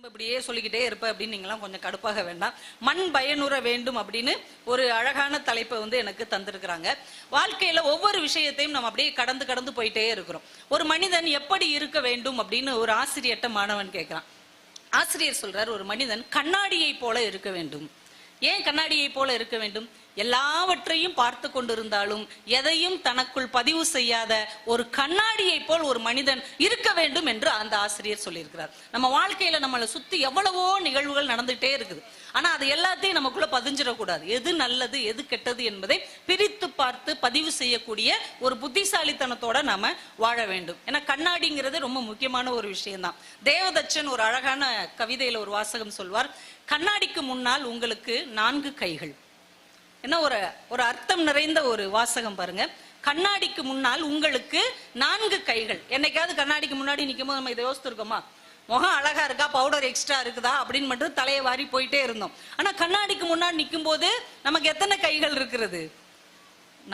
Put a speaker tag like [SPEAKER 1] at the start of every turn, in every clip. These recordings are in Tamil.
[SPEAKER 1] இப்படியே சொல்லிக்கிட்டே இருப்ப அப்படின்னு நீங்களாம் கொஞ்சம் கடுப்பாக வேண்டாம். மண் பயனுற வேண்டும் அப்படின்னு ஒரு அழகான தலைப்பை எனக்கு தந்திருக்கிறாங்க. வாழ்க்கையில ஒவ்வொரு விஷயத்தையும் நம்ம அப்படியே கடந்து கடந்து போயிட்டே இருக்கிறோம். ஒரு மனிதன் எப்படி இருக்க வேண்டும் அப்படின்னு ஒரு ஆசிரியர்கிட்ட மாணவன் கேட்கிறான். ஆசிரியர் சொல்றார், ஒரு மனிதன் கண்ணாடியை போல இருக்க வேண்டும். ஏன் கண்ணாடியை போல இருக்க வேண்டும்? எல்லாவற்றையும் பார்த்து கொண்டிருந்தாலும் எதையும் தனக்குள் பதிவு செய்யாத ஒரு கண்ணாடியை போல் ஒரு மனிதன் இருக்க வேண்டும் என்று அந்த ஆசிரியர் சொல்லியிருக்கிறார். நம்ம வாழ்க்கையில நம்மளை சுத்தி எவ்வளவோ நிகழ்வுகள் நடந்துட்டே இருக்குது. ஆனா அது எல்லாத்தையும் நமக்குள்ள பதிஞ்சிடக்கூடாது. எது நல்லது எது கெட்டது என்பதை பிரித்து பார்த்து பதிவு செய்யக்கூடிய ஒரு புத்திசாலித்தனத்தோட நாம வாழ வேண்டும். ஏன்னா கண்ணாடிங்கிறது ரொம்ப முக்கியமான ஒரு விஷயம்தான். தேவதச்சன் ஒரு அழகான கவிதையில ஒரு வாசகம் சொல்வார், கண்ணாடிக்கு முன்னால் உங்களுக்கு 4 கைகள். என்ன ஒரு அர்த்தம் நிறைந்த ஒரு வாசகம் பாருங்க. கண்ணாடிக்கு முன்னால் உங்களுக்கு 4 கைகள். என்னைக்காவது கண்ணாடிக்கு முன்னாடி நிற்கும் போது நம்ம இதை யோசிச்சிருக்கோமா? முகம் அழகா இருக்கா, பவுடர் எக்ஸ்ட்ரா இருக்குதா அப்படின்னு மட்டும் தலையை வாரி போயிட்டே இருந்தோம். ஆனா கண்ணாடிக்கு முன்னாடி நிற்கும் போது நமக்கு எத்தனை கைகள் இருக்கிறது?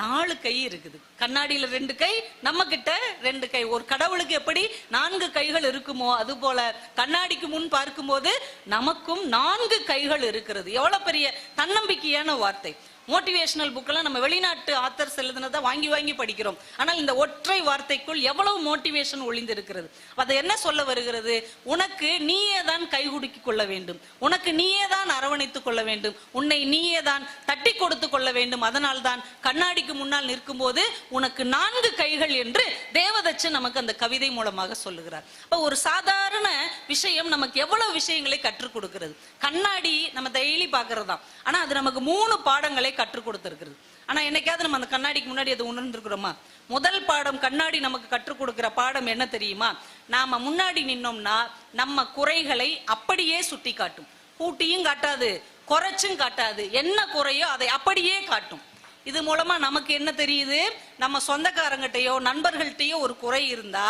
[SPEAKER 1] 4 கை இருக்குது. கண்ணாடியில 2 கை, நம்ம கிட்ட 2 கை. ஒரு கடவுளுக்கு எப்படி 4 கைகள் இருக்குமோ அது போல கண்ணாடிக்கு முன் பார்க்கும் போது நமக்கும் 4 கைகள் இருக்கிறது. எவ்வளவு பெரிய தன்னம்பிக்கையான வார்த்தை. மோட்டிவேஷனல் புக்கெல்லாம் நம்ம வெளிநாட்டு ஆத்தர்ஸ் எழுதுனதை வாங்கி வாங்கி படிக்கிறோம். ஆனால் இந்த ஒற்றை வார்த்தைக்குள் எவ்வளவு மோட்டிவேஷன் ஒளிந்து இருக்கிறது. அதை என்ன சொல்ல வருகிறது? உனக்கு நீயே தான் கைகுடுக்கிக் கொள்ள வேண்டும், உனக்கு நீயே தான் அரவணைத்துக் கொள்ள வேண்டும், உன்னை நீயே தான் தட்டி கொடுத்து கொள்ள வேண்டும். அதனால் தான் கண்ணாடிக்கு முன்னால் நிற்கும் போது உனக்கு 4 கைகள் என்று தேவதச்சன் நமக்கு அந்த கவிதை மூலமாக சொல்லுகிறார். அப்ப ஒரு சாதாரண விஷயம் நமக்கு எவ்வளவு விஷயங்களை கற்றுக் கொடுக்கிறது. கண்ணாடி நம்ம டெய்லி பாக்குறது தான். ஆனா அது நமக்கு 3 பாடங்களை கற்றுக் கொடுத்திருக்கிறது. ஆனா என்னைக்காவது நம்ம அந்த கண்ணாடிக்கு முன்னாடி அதை உணர்ந்திருக்கிறோமா? முதல் பாடம் கண்ணாடி நமக்கு கற்றுக் கொடுக்கிற பாடம் என்ன தெரியுமா? நாம முன்னாடி நின்னோம்னா நம்ம குறைகளை அப்படியே சுட்டி காட்டும். கூட்டியும் காட்டாது, குறைச்சும் காட்டாது. என்ன குறையோ அதை அப்படியே காட்டும். இது மூலமா நமக்கு என்ன தெரியுது? நம்ம சொந்தக்காரங்கிட்டையோ நண்பர்கள்ட்டையோ ஒரு குறை இருந்தா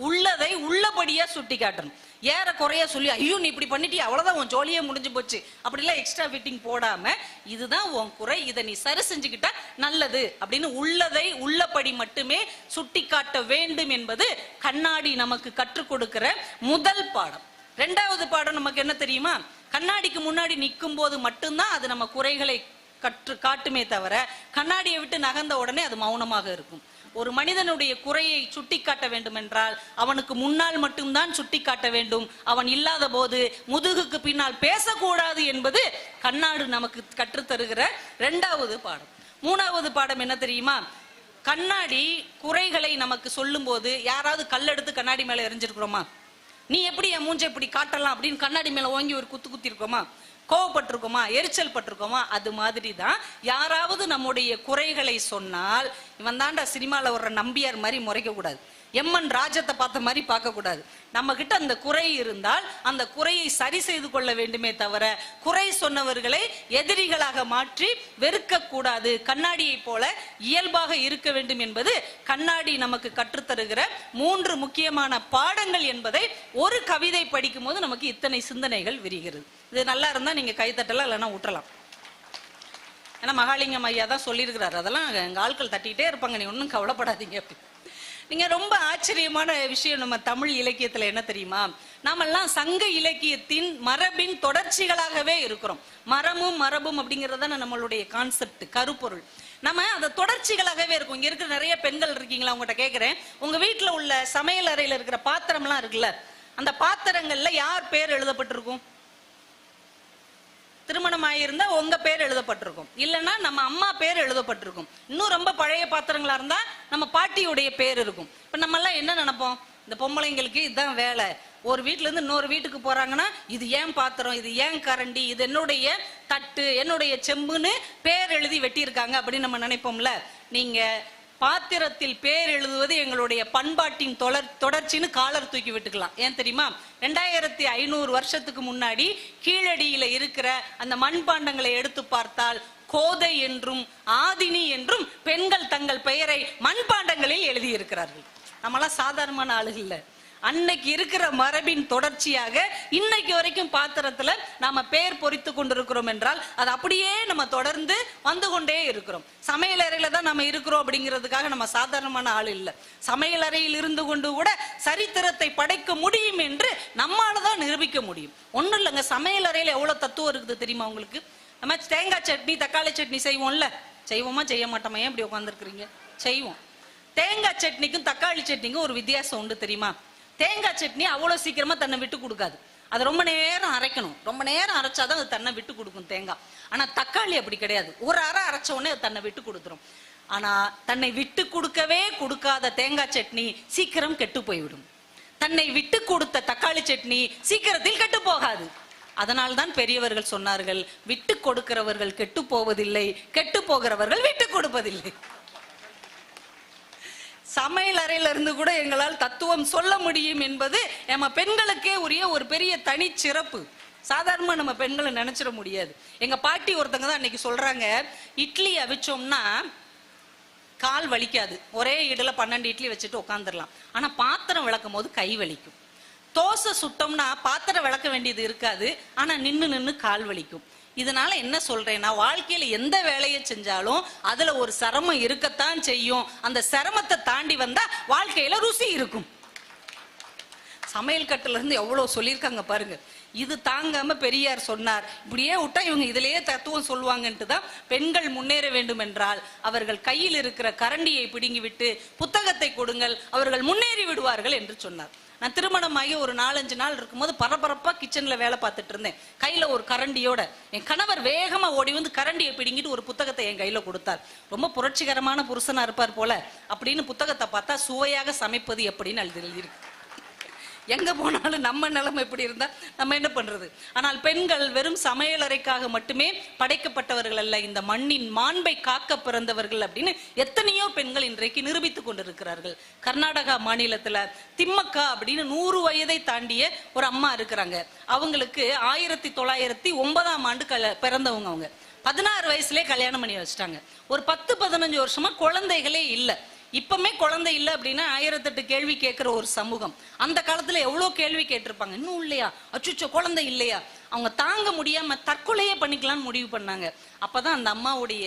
[SPEAKER 1] உள்ளதை உள்ளபடியா சுட்டி காட்டணும். ஏற குறைய சொல்லி ஐயோ நீ இப்படி பண்ணிட்டியா, அவ்வளவுதான் உன் ஜோலியே முடிஞ்சு போச்சு அப்படிலாம் எக்ஸ்ட்ரா ஃபிட்டிங் போடாம இதுதான் உன் குறை, இதை நீ சரி செஞ்சுக்கிட்டா நல்லது அப்படின்னு உள்ளதை உள்ளபடி மட்டுமே சுட்டி காட்ட வேண்டும் என்பது கண்ணாடி நமக்கு கற்றுக் கொடுக்கிற முதல் பாடம். 2வது பாடம் நமக்கு என்ன தெரியுமா? கண்ணாடிக்கு முன்னாடி நிற்கும் போது மட்டும்தான் அது நம்ம குறைகளை காட்டுமே தவிர கண்ணாடியை விட்டு நகர்ந்த உடனே அது மௌனமாக இருக்கும். ஒரு மனிதனுடைய குறையை சுட்டி காட்ட வேண்டும் என்றால் அவனுக்கு முன்னால் மட்டும்தான் சுட்டி காட்ட வேண்டும். அவன் இல்லாத போது முதுகுக்கு பின்னால் பேசக்கூடாது என்பது கண்ணாடி நமக்கு கற்றுத்தருகிற 2வது பாடம். 3வது பாடம் என்ன தெரியுமா? கண்ணாடி குறைகளை நமக்கு சொல்லும் போது யாராவது கல்லெடுத்து கண்ணாடி மேல எரிஞ்சிருக்கிறோமா? நீ எப்படி என் மூஞ்சை இப்படி காட்டலாம் அப்படின்னு கண்ணாடி மேல ஓங்கி ஒரு குத்தி இருக்கோமா? கோவப்பட்டிருக்கோமா? எரிச்சல் பட்டிருக்கோமா? அது மாதிரி தான் யாராவது நம்முடைய குறைகளை சொன்னால் இவன் தாண்டா சினிமாவில் வர்ற நம்பியார் மாதிரி முறைக்க கூடாது, எம்மன் ராஜத்தை பார்த்த மாதிரி பார்க்க கூடாது. நம்ம கிட்ட அந்த குறை இருந்தால் அந்த குறையை சரி செய்து கொள்ள வேண்டுமே தவிர குறை சொன்னவர்களை எதிரிகளாக மாற்றி வெறுக்க கூடாது. கண்ணாடியை போல இயல்பாக இருக்க வேண்டும் என்பது கண்ணாடி நமக்கு கற்றுத்தருகிற 3 முக்கியமான பாடங்கள் என்பதை ஒரு கவிதை படிக்கும் போது நமக்கு இத்தனை சிந்தனைகள் விரிகிறது. இது நல்லா இருந்தா நீங்க கைத்தட்டலாம், இல்லைன்னா விட்டுறலாம். ஏன்னா மகாலிங்கம் ஐயா தான் சொல்லியிருக்கிறார், அதெல்லாம் எங்க ஆட்கள் தட்டிக்கிட்டே இருப்பாங்க, நீ ஒன்றும் கவலைப்படாதீங்க அப்படி. நீங்க ரொம்ப ஆச்சரியமான விஷயம் நம்ம தமிழ் இலக்கியத்துல என்ன தெரியுமா? நாமெல்லாம் சங்க இலக்கியத்தின் மரபின் தொடர்ச்சிகளாகவே இருக்கிறோம். மரமும் மரபும் அப்படிங்கறத நம்மளுடைய கான்செப்ட், கருப்பொருள். நம்ம அந்த தொடர்ச்சிகளாகவே இருக்கும். இங்க இருக்கிற நிறைய பெண்கள் இருக்கீங்களா? உங்ககிட்ட கேட்கிறேன், உங்க வீட்டுல உள்ள சமையல் அறையில இருக்கிற பாத்திரம்லாம் இருக்குல்ல, அந்த பாத்திரங்கள்ல யார் பேர் எழுதப்பட்டிருக்கும்? திருமணம் ஆகியிருந்தா உங்க பேர் எழுதப்பட்டிருக்கும், இல்லைன்னா நம்ம அம்மா பேர் எழுதப்பட்டிருக்கும். இன்னும் ரொம்ப பழைய பாத்திரங்களா இருந்தா நம்ம பாட்டியுடைய பேர் இருக்கும். இப்ப நம்ம எல்லாம் என்ன நினைப்போம்? இந்த பொம்பளைங்களுக்கு இதுதான் வேலை. ஒரு வீட்டுல இருந்து இன்னொரு வீட்டுக்கு போறாங்கன்னா இது ஏன் பாத்திரம், இது ஏன் கரண்டி, இது என்னுடைய தட்டு, என்னுடைய செம்புன்னு பேர் எழுதி வெட்டியிருக்காங்க அப்படின்னு நம்ம நினைப்போம்ல. நீங்க பாத்திரத்தில் பேர் எழுதுவது எங்களுடைய பண்பாட்டின் தொடர்ச்சின்னு காலர் தூக்கி விட்டுக்கலாம். ஏன் தெரியுமா? 2500 வருஷத்துக்கு முன்னாடி கீழடியில இருக்கிற அந்த மண்பாண்டங்களை எடுத்து பார்த்தால் கோதை என்றும் ஆதினி என்றும் பெண்கள் தங்கள் பெயரை மண்பாண்டங்களில் எழுதி இருக்கிறார்கள். நம்மளாம் சாதாரணமான ஆளுகள் இல்ல. அன்னைக்கு இருக்கிற மரபின் தொடர்ச்சியாக இன்னைக்கு வரைக்கும் பாத்திரத்துல நாம பேர் பொறித்து கொண்டிருக்கிறோம் என்றால் அது அப்படியே நம்ம தொடர்ந்து வந்து கொண்டே இருக்கிறோம். சமையல் அறையில தான் நம்ம இருக்கிறோம் அப்படிங்கிறதுக்காக நம்ம சாதாரணமான ஆள் இல்லை. சமையல் அறையில் இருந்து கொண்டு கூட சரித்திரத்தை படைக்க முடியும் என்று நம்மாலதான் நிரூபிக்க முடியும். ஒண்ணும் இல்லைங்க, சமையல் அறையில எவ்வளவு தத்துவம் இருக்குது தெரியுமா உங்களுக்கு? நம்ம தேங்காய் சட்னி தக்காளி சட்னி செய்வோம்ல, செய்வோமா செய்ய மாட்டோமா? ஏன் இப்படி உட்காந்துருக்கிறீங்க? செய்வோம். தேங்காய் சட்னிக்கும் தக்காளி சட்னிக்கும் ஒரு வித்தியாசம் உண்டு தெரியுமா? தேங்காய் சட்னி அவ்வளவு சீக்கிரமா தன்னை விட்டு கொடுக்காது. அது ரொம்ப நேரம் அரைக்கணும். ரொம்ப நேரம் அரைச்சாதான் அது தன்னை விட்டு கொடுக்கும் தேங்காய். ஆனா தக்காளி அப்படி கிடையாது. ஒரு அரை அரைச்ச உடனே அது தன்னை விட்டு கொடுத்துரும். ஆனா தன்னை விட்டு கொடுக்கவே கொடுக்காத தேங்காய் சட்னி சீக்கிரம் கெட்டு போய்விடும். தன்னை விட்டு கொடுத்த தக்காளி சட்னி சீக்கிரத்தில் கெட்டு போகாது. அதனால்தான் பெரியவர்கள் சொன்னார்கள், விட்டு கொடுக்கிறவர்கள் கெட்டு போவதில்லை, கெட்டு போகிறவர்கள் விட்டு கொடுப்பதில்லை. சமையல் அறையில இருந்து கூட எங்களால் தத்துவம் சொல்ல முடியும் என்பது நம்ம பெண்களுக்கே உரிய ஒரு பெரிய தனி சிறப்பு. சாதாரணமா நம்ம பெண்களை நினைச்சிட முடியாது. எங்க பாட்டி ஒருத்தங்க தான் அன்னைக்கு சொல்றாங்க, இட்லி அவிச்சோம்னா கால் வலிக்காது, ஒரே இடுல 12 இட்லி வச்சுட்டு உட்காந்துடலாம். ஆனா பாத்திரம் விளக்கும் போது கை வலிக்கும். தோசை சுட்டோம்னா பாத்திரம் விளக்க வேண்டியது இருக்காது, ஆனா நின்னு நின்னு கால் வலிக்கும். இதனால என்ன சொல்றேன்னா, வாழ்க்கையில எந்த வேலையை செஞ்சாலும் அதுல ஒரு சிரமம் இருக்கத்தான் செய்யும். அந்த சிரமத்தை தாண்டி வந்தா வாழ்க்கையில ருசி இருக்கும். சமையல் கட்டுல இருந்து எவ்வளவு சொல்லியிருக்காங்க பாருங்க. இது தாங்காம பெரியார் சொன்னார், இப்படியே விட்டா இவங்க இதுலயே தத்துவம் சொல்லுவாங்கன்ட்டு தான், பெண்கள் முன்னேற வேண்டும் என்றால் அவர்கள் கையில் இருக்கிற கரண்டியை பிடுங்கி விட்டு புத்தகத்தை கொடுங்கள், அவர்கள் முன்னேறி விடுவார்கள் என்று சொன்னார். நான் திருமணமாகி ஒரு 4-5 நாள் இருக்கும்போது பரபரப்பா கிச்சன்ல வேலை பார்த்துட்டு இருந்தேன். கையில ஒரு கரண்டியோட என் கணவர் வேகமா ஓடி வந்து கரண்டியை பிடிங்கிட்டு ஒரு புத்தகத்தை என் கையில கொடுத்தார். ரொம்ப புரட்சிகரமான புருஷனா இருப்பார் போல அப்படின்னு புத்தகத்தை பார்த்தா சுவையாக சமைப்பது எப்படின்னு எழுதியிருக்கு. எங்க போனாலும் நம்ம நிலைமை எப்படி இருந்தா நம்ம என்ன பண்றது? ஆனால் பெண்கள் வெறும் சமையலறைக்காக மட்டுமே படைக்கப்பட்டவர்கள் அல்ல, இந்த மண்ணின் மாண்பை காக்க பிறந்தவர்கள் அப்படின்னு எத்தனையோ பெண்கள் இன்றைக்கு நிரூபித்துக் கொண்டிருக்கிறார்கள். கர்நாடகா மாநிலத்துல திம்மக்கா அப்படின்னு 100 வயதை தாண்டிய ஒரு அம்மா இருக்கிறாங்க. அவங்களுக்கு 1909ஆம் ஆண்டு பிறந்தவங்க. அவங்க 16 வயசுலயே கல்யாணம் பண்ணி வச்சுட்டாங்க. ஒரு 10-15 வருஷமா குழந்தைகளே இல்லை. இப்பமே குழந்தை இல்லை அப்படின்னா 1008 கேள்வி கேட்கிற ஒரு சமூகம். அந்த காலத்துல எவ்வளவு கேள்வி கேட்டிருப்பாங்க. இன்னும் இல்லையா, அச்சுச்சோ குழந்தை இல்லையா. அவங்க தாங்க முடியாம தற்கொலையே பண்ணிக்கலாம்னு முடிவு பண்ணாங்க. அப்பதான் அந்த அம்மாவுடைய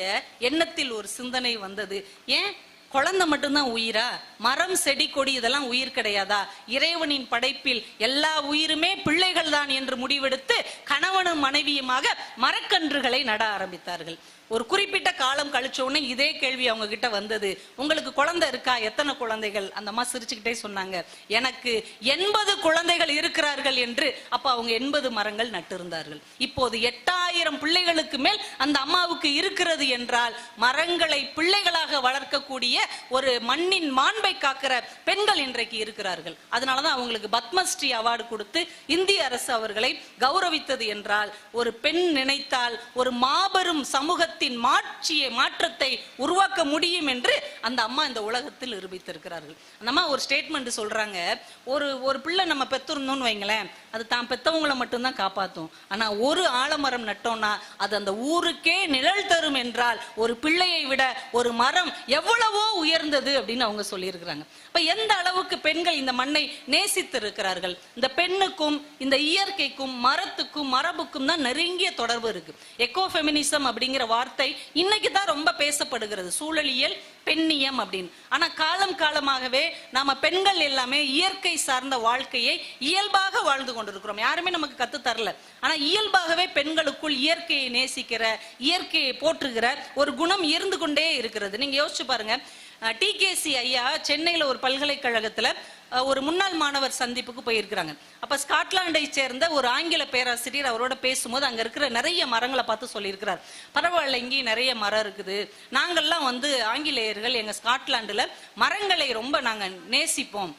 [SPEAKER 1] எண்ணத்தில் ஒரு சிந்தனை வந்தது, ஏன் குழந்தை மட்டும்தான் உயிரா? மரம் செடி கொடி இதெல்லாம் உயிர் கிடையாதா? இறைவனின் படைப்பில் எல்லா உயிருமே பிள்ளைகள் தான் என்று முடிவெடுத்து கணவனும் மனைவியுமாக மரக்கன்றுகளை நட ஆரம்பித்தார்கள். ஒரு குறிப்பிட்ட காலம் கழிச்ச உடனே இதே கேள்வி அவங்க கிட்ட வந்தது, உங்களுக்கு குழந்தை இருக்கா? எத்தனை குழந்தைகள்? அந்த அம்மா சிரிச்சுக்கிட்டே சொன்னாங்க, எனக்கு 80 குழந்தைகள் இருக்கிறார்கள் என்று. அப்ப அவங்க 80 மரங்கள் நட்டு இருந்தார்கள். இப்போது 8000 பிள்ளைகளுக்கு மேல் அந்த அம்மாவுக்கு இருக்கிறது என்றால் மரங்களை பிள்ளைகளாக வளர்க்கக்கூடிய ஒரு மண்ணின் மாண்பை காக்கிற பெண்கள் இன்றைக்கு இருக்கிறார்கள். அதனாலதான் அவங்களுக்கு பத்மஸ்ரீ அவார்டு கொடுத்து இந்திய அரசு அவர்களை கௌரவித்தது. என்றால் ஒரு பெண் நினைத்தால் ஒரு மாபெரும் சமூகத்தை மாற்றத்தை உருவாக்க முடியும் என்று அந்த அம்மா இந்த உலகத்தில் நிரூபித்திருக்கிறார்கள். அந்த அம்மா ஒரு ஸ்டேட்மெண்ட் சொல்றாங்க, ஒரு பிள்ளை நம்ம பெத்திருந்தோம்னு வைங்களேன், அது தான் பெத்தவங்களை மட்டும்தான் காப்பாத்தும். ஆனா ஒரு ஆலமரம் நட்டோம்னா அது அந்த ஊருக்கே நிழல் தரும் என்றால் ஒரு பிள்ளையை விட ஒரு மரம் எவ்வளவோ உயர்ந்தது அப்படின்னு அவங்க சொல்லியிருக்கிறாங்க. இப்ப எந்த அளவுக்கு பெண்கள் இந்த மண்ணை நேசித்து இருக்கிறார்கள். இந்த பெண்ணுக்கும் இந்த இயற்கைக்கும் மரத்துக்கும் மரபுக்கும் தான் நெருங்கிய தொடர்பு இருக்கு. எக்கோ ஃபெமினிசம் அப்படிங்கிற வார்த்தை இன்னைக்கு தான் ரொம்ப பேசப்படுகிறது, சூழலியல் பெண்ணியம் அப்படின்னு. ஆனா காலம் காலமாகவே நாம பெண்கள் எல்லாமே இயற்கை சார்ந்த வாழ்க்கையை இயல்பாக வாழ்ந்து கொண்டிருக்கிறோம். யாருமே நமக்கு கத்து தரல. ஆனா இயல்பாகவே பெண்களுக்குள் இயற்கையை நேசிக்கிற, இயற்கையை போற்றுகிற ஒரு குணம் இருந்து கொண்டே இருக்கிறது. நீங்க யோசிச்சு பாருங்க, டிகேசி ஐயா சென்னையில ஒரு பல்கலைக்கழகத்துல ஒரு முன்னாள் மாணவர் சந்திப்புக்கு போயிருக்கிறாங்க. அப்ப ஸ்காட்லாண்டை சேர்ந்த ஒரு ஆங்கில பேராசிரியர் அவரோட பேசும்போது அங்க இருக்கிற நிறைய மரங்களை பார்த்து சொல்லியிருக்கிறார், பரவாயில்ல இங்கேயும் நிறைய மரம் இருக்குது, நாங்கள்லாம் ஆங்கிலேயர்கள் எங்க ஸ்காட்லாண்டுல மரங்களை ரொம்ப நாங்க நேசிப்போம்,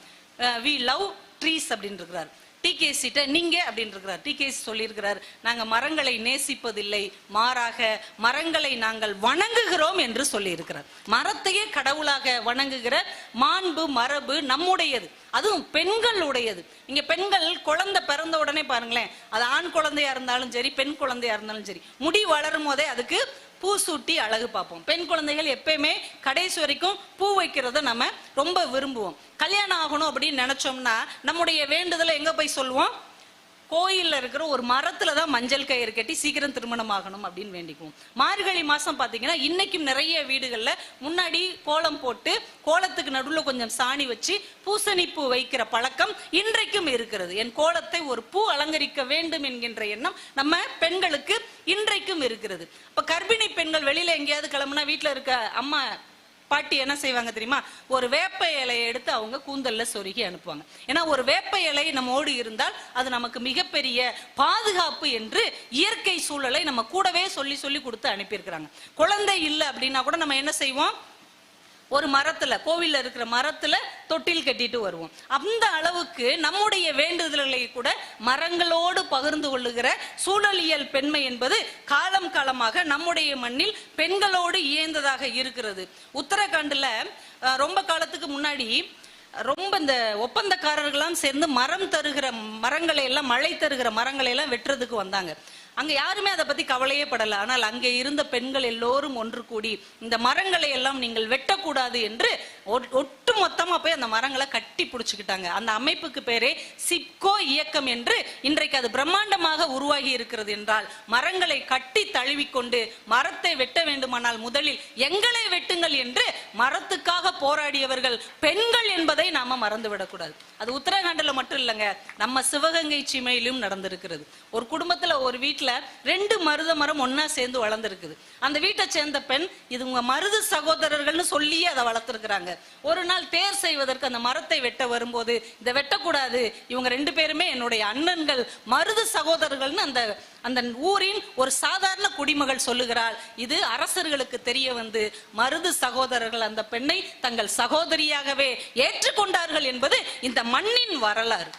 [SPEAKER 1] வி லவ் ட்ரீஸ் அப்படின்னு இருக்கிறார். டிகேசிட்ட நீங்க அப்படின்னு இருக்கிறார். டிகேசி சொல்லியிருக்கிறார், நாங்க மரங்களை நேசிப்பதில்லை, மாறாக மரங்களை நாங்கள் வணங்குகிறோம் என்று சொல்லி இருக்கிறார். மரத்தையே கடவுளாக வணங்குகிற மாண்பு மரபு நம்முடையது, அதுவும் பெண்களுடையது. இங்க பெண்கள் குழந்தை பிறந்த உடனே பாருங்களேன், அது ஆண் குழந்தையா இருந்தாலும் சரி பெண் குழந்தையா இருந்தாலும் சரி, முடி வளரும் போதே அதுக்கு பூ சூட்டி அழகு பார்ப்போம். பெண் குழந்தைகள் எப்பயுமே கடைசி வரைக்கும் பூ வைக்கிறத நம்ம ரொம்ப விரும்புவோம். கல்யாணம் ஆகணும் அப்படின்னு நினைச்சோம்னா நம்முடைய வேண்டுதலை எங்க போய் சொல்லுவோம்? கோயில்ல இருக்கிற ஒரு மரத்துல தான் மஞ்சள் கயிறு கட்டி சீக்கிரம் திருமணம் ஆகணும் அப்படின்னு வேண்டிக்குவோம். மார்கழி மாசம் பாத்தீங்கன்னா இன்னைக்கும் நிறைய வீடுகள்ல முன்னாடி கோலம் போட்டு கோலத்துக்கு நடுவுல கொஞ்சம் சாணி வச்சு பூசணி பூ வைக்கிற பழக்கம் இன்றைக்கும் இருக்கிறது. என் கோலத்தை ஒரு பூ அலங்கரிக்க வேண்டும் என்கின்ற எண்ணம் நம்ம பெண்களுக்கு இன்றைக்கும் இருக்கிறது. இப்ப கர்ப்பிணி பெண்கள் வெளியில எங்கேயாவது கிளம்புனா வீட்டுல இருக்க அம்மா பாட்டி என்ன செய்வாங்க தெரியுமா? ஒரு வேப்ப இலையை எடுத்து அவங்க கூந்தல்ல சொருகி அனுப்புவாங்க. ஏன்னா ஒரு வேப்ப இலை நம்மோடு இருந்தால் அது நமக்கு மிகப்பெரிய பாதுகாப்பு என்று இயற்கை சூழலை நம்ம கூடவே சொல்லி சொல்லி கொடுத்து அனுப்பியிருக்கிறாங்க. குழந்தை இல்லை அப்படின்னா கூட நம்ம என்ன செய்வோம்? ஒரு மரத்துல, கோவில்ல இருக்கிற மரத்துல தொட்டில் கட்டிட்டு வருவோம். அந்த அளவுக்கு நம்முடைய வேண்டுதல்களை கூட மரங்களோடு பகிர்ந்து கொள்ளுகிற சூழலியல் பெண்மை என்பது காலம் காலமாக நம்முடைய மண்ணில் பெண்களோடு இயந்ததாக இருக்கிறது. உத்தரகாண்ட்ல ரொம்ப காலத்துக்கு முன்னாடி ரொம்ப இந்த ஒப்பந்தக்காரர்கள்லாம் சேர்ந்து மரம் தருகிற மரங்களை எல்லாம், மழை தருகிற மரங்களை எல்லாம் வெட்டுறதுக்கு வந்தாங்க. அங்க யாருமே அதை பத்தி கவலையே படல. ஆனால் அங்கே இருந்த பெண்கள் எல்லோரும் ஒன்று கூடி இந்த மரங்களை எல்லாம் நீங்கள் வெட்டக்கூடாது என்று ஒட்டு மொத்தமா போய் அந்த மரங்களை கட்டி பிடிச்சுக்கிட்டாங்க. அந்த அமைப்புக்கு பேரே சிப்கோ இயக்கம் என்று இன்றைக்கு அது பிரம்மாண்டமாக உருவாகி இருக்கிறது. என்றால் மரங்களை கட்டி தழுவிக்கொண்டு மரத்தை வெட்ட வேண்டுமானால் முதலில் எங்களை வெட்டுங்கள் என்று மரத்துக்காக போராடியவர்கள் பெண்கள் என்பதை நாம மறந்து விடக்கூடாது. அது உத்தரகாண்டில் மட்டும் இல்லைங்க, நம்ம சிவகங்கை சீமையிலும் நடந்திருக்கிறது. ஒரு குடும்பத்துல ஒரு வீட்டுல 2 மருத மரம் ஒன்னா சேர்ந்து வளர்ந்துருக்குது. அந்த வீட்டை சேர்ந்த பெண் இது உங்க மருது சகோதரர்கள்னு சொல்லி அதை வளர்த்துருக்கிறாங்க. ஒரு நாள் தேர் செய்வதற்கு அந்த மரத்தை வெட்ட வரும்போது இதை வெட்டக்கூடாது, இவங்க 2 பேருமே என்னுடைய அண்ணன்கள், மருது சகோதரர்கள்னு அந்த அந்த ஊரின் ஒரு சாதாரண குடிமகள் சொல்லுகிறாள். இது அரசர்களுக்கு தெரிய வந்து மருது சகோதரர்கள் அந்த பெண்ணை தங்கள் சகோதரியாகவே ஏற்றுக்கொண்டார்கள் என்பது இந்த மண்ணின் வரலாறு.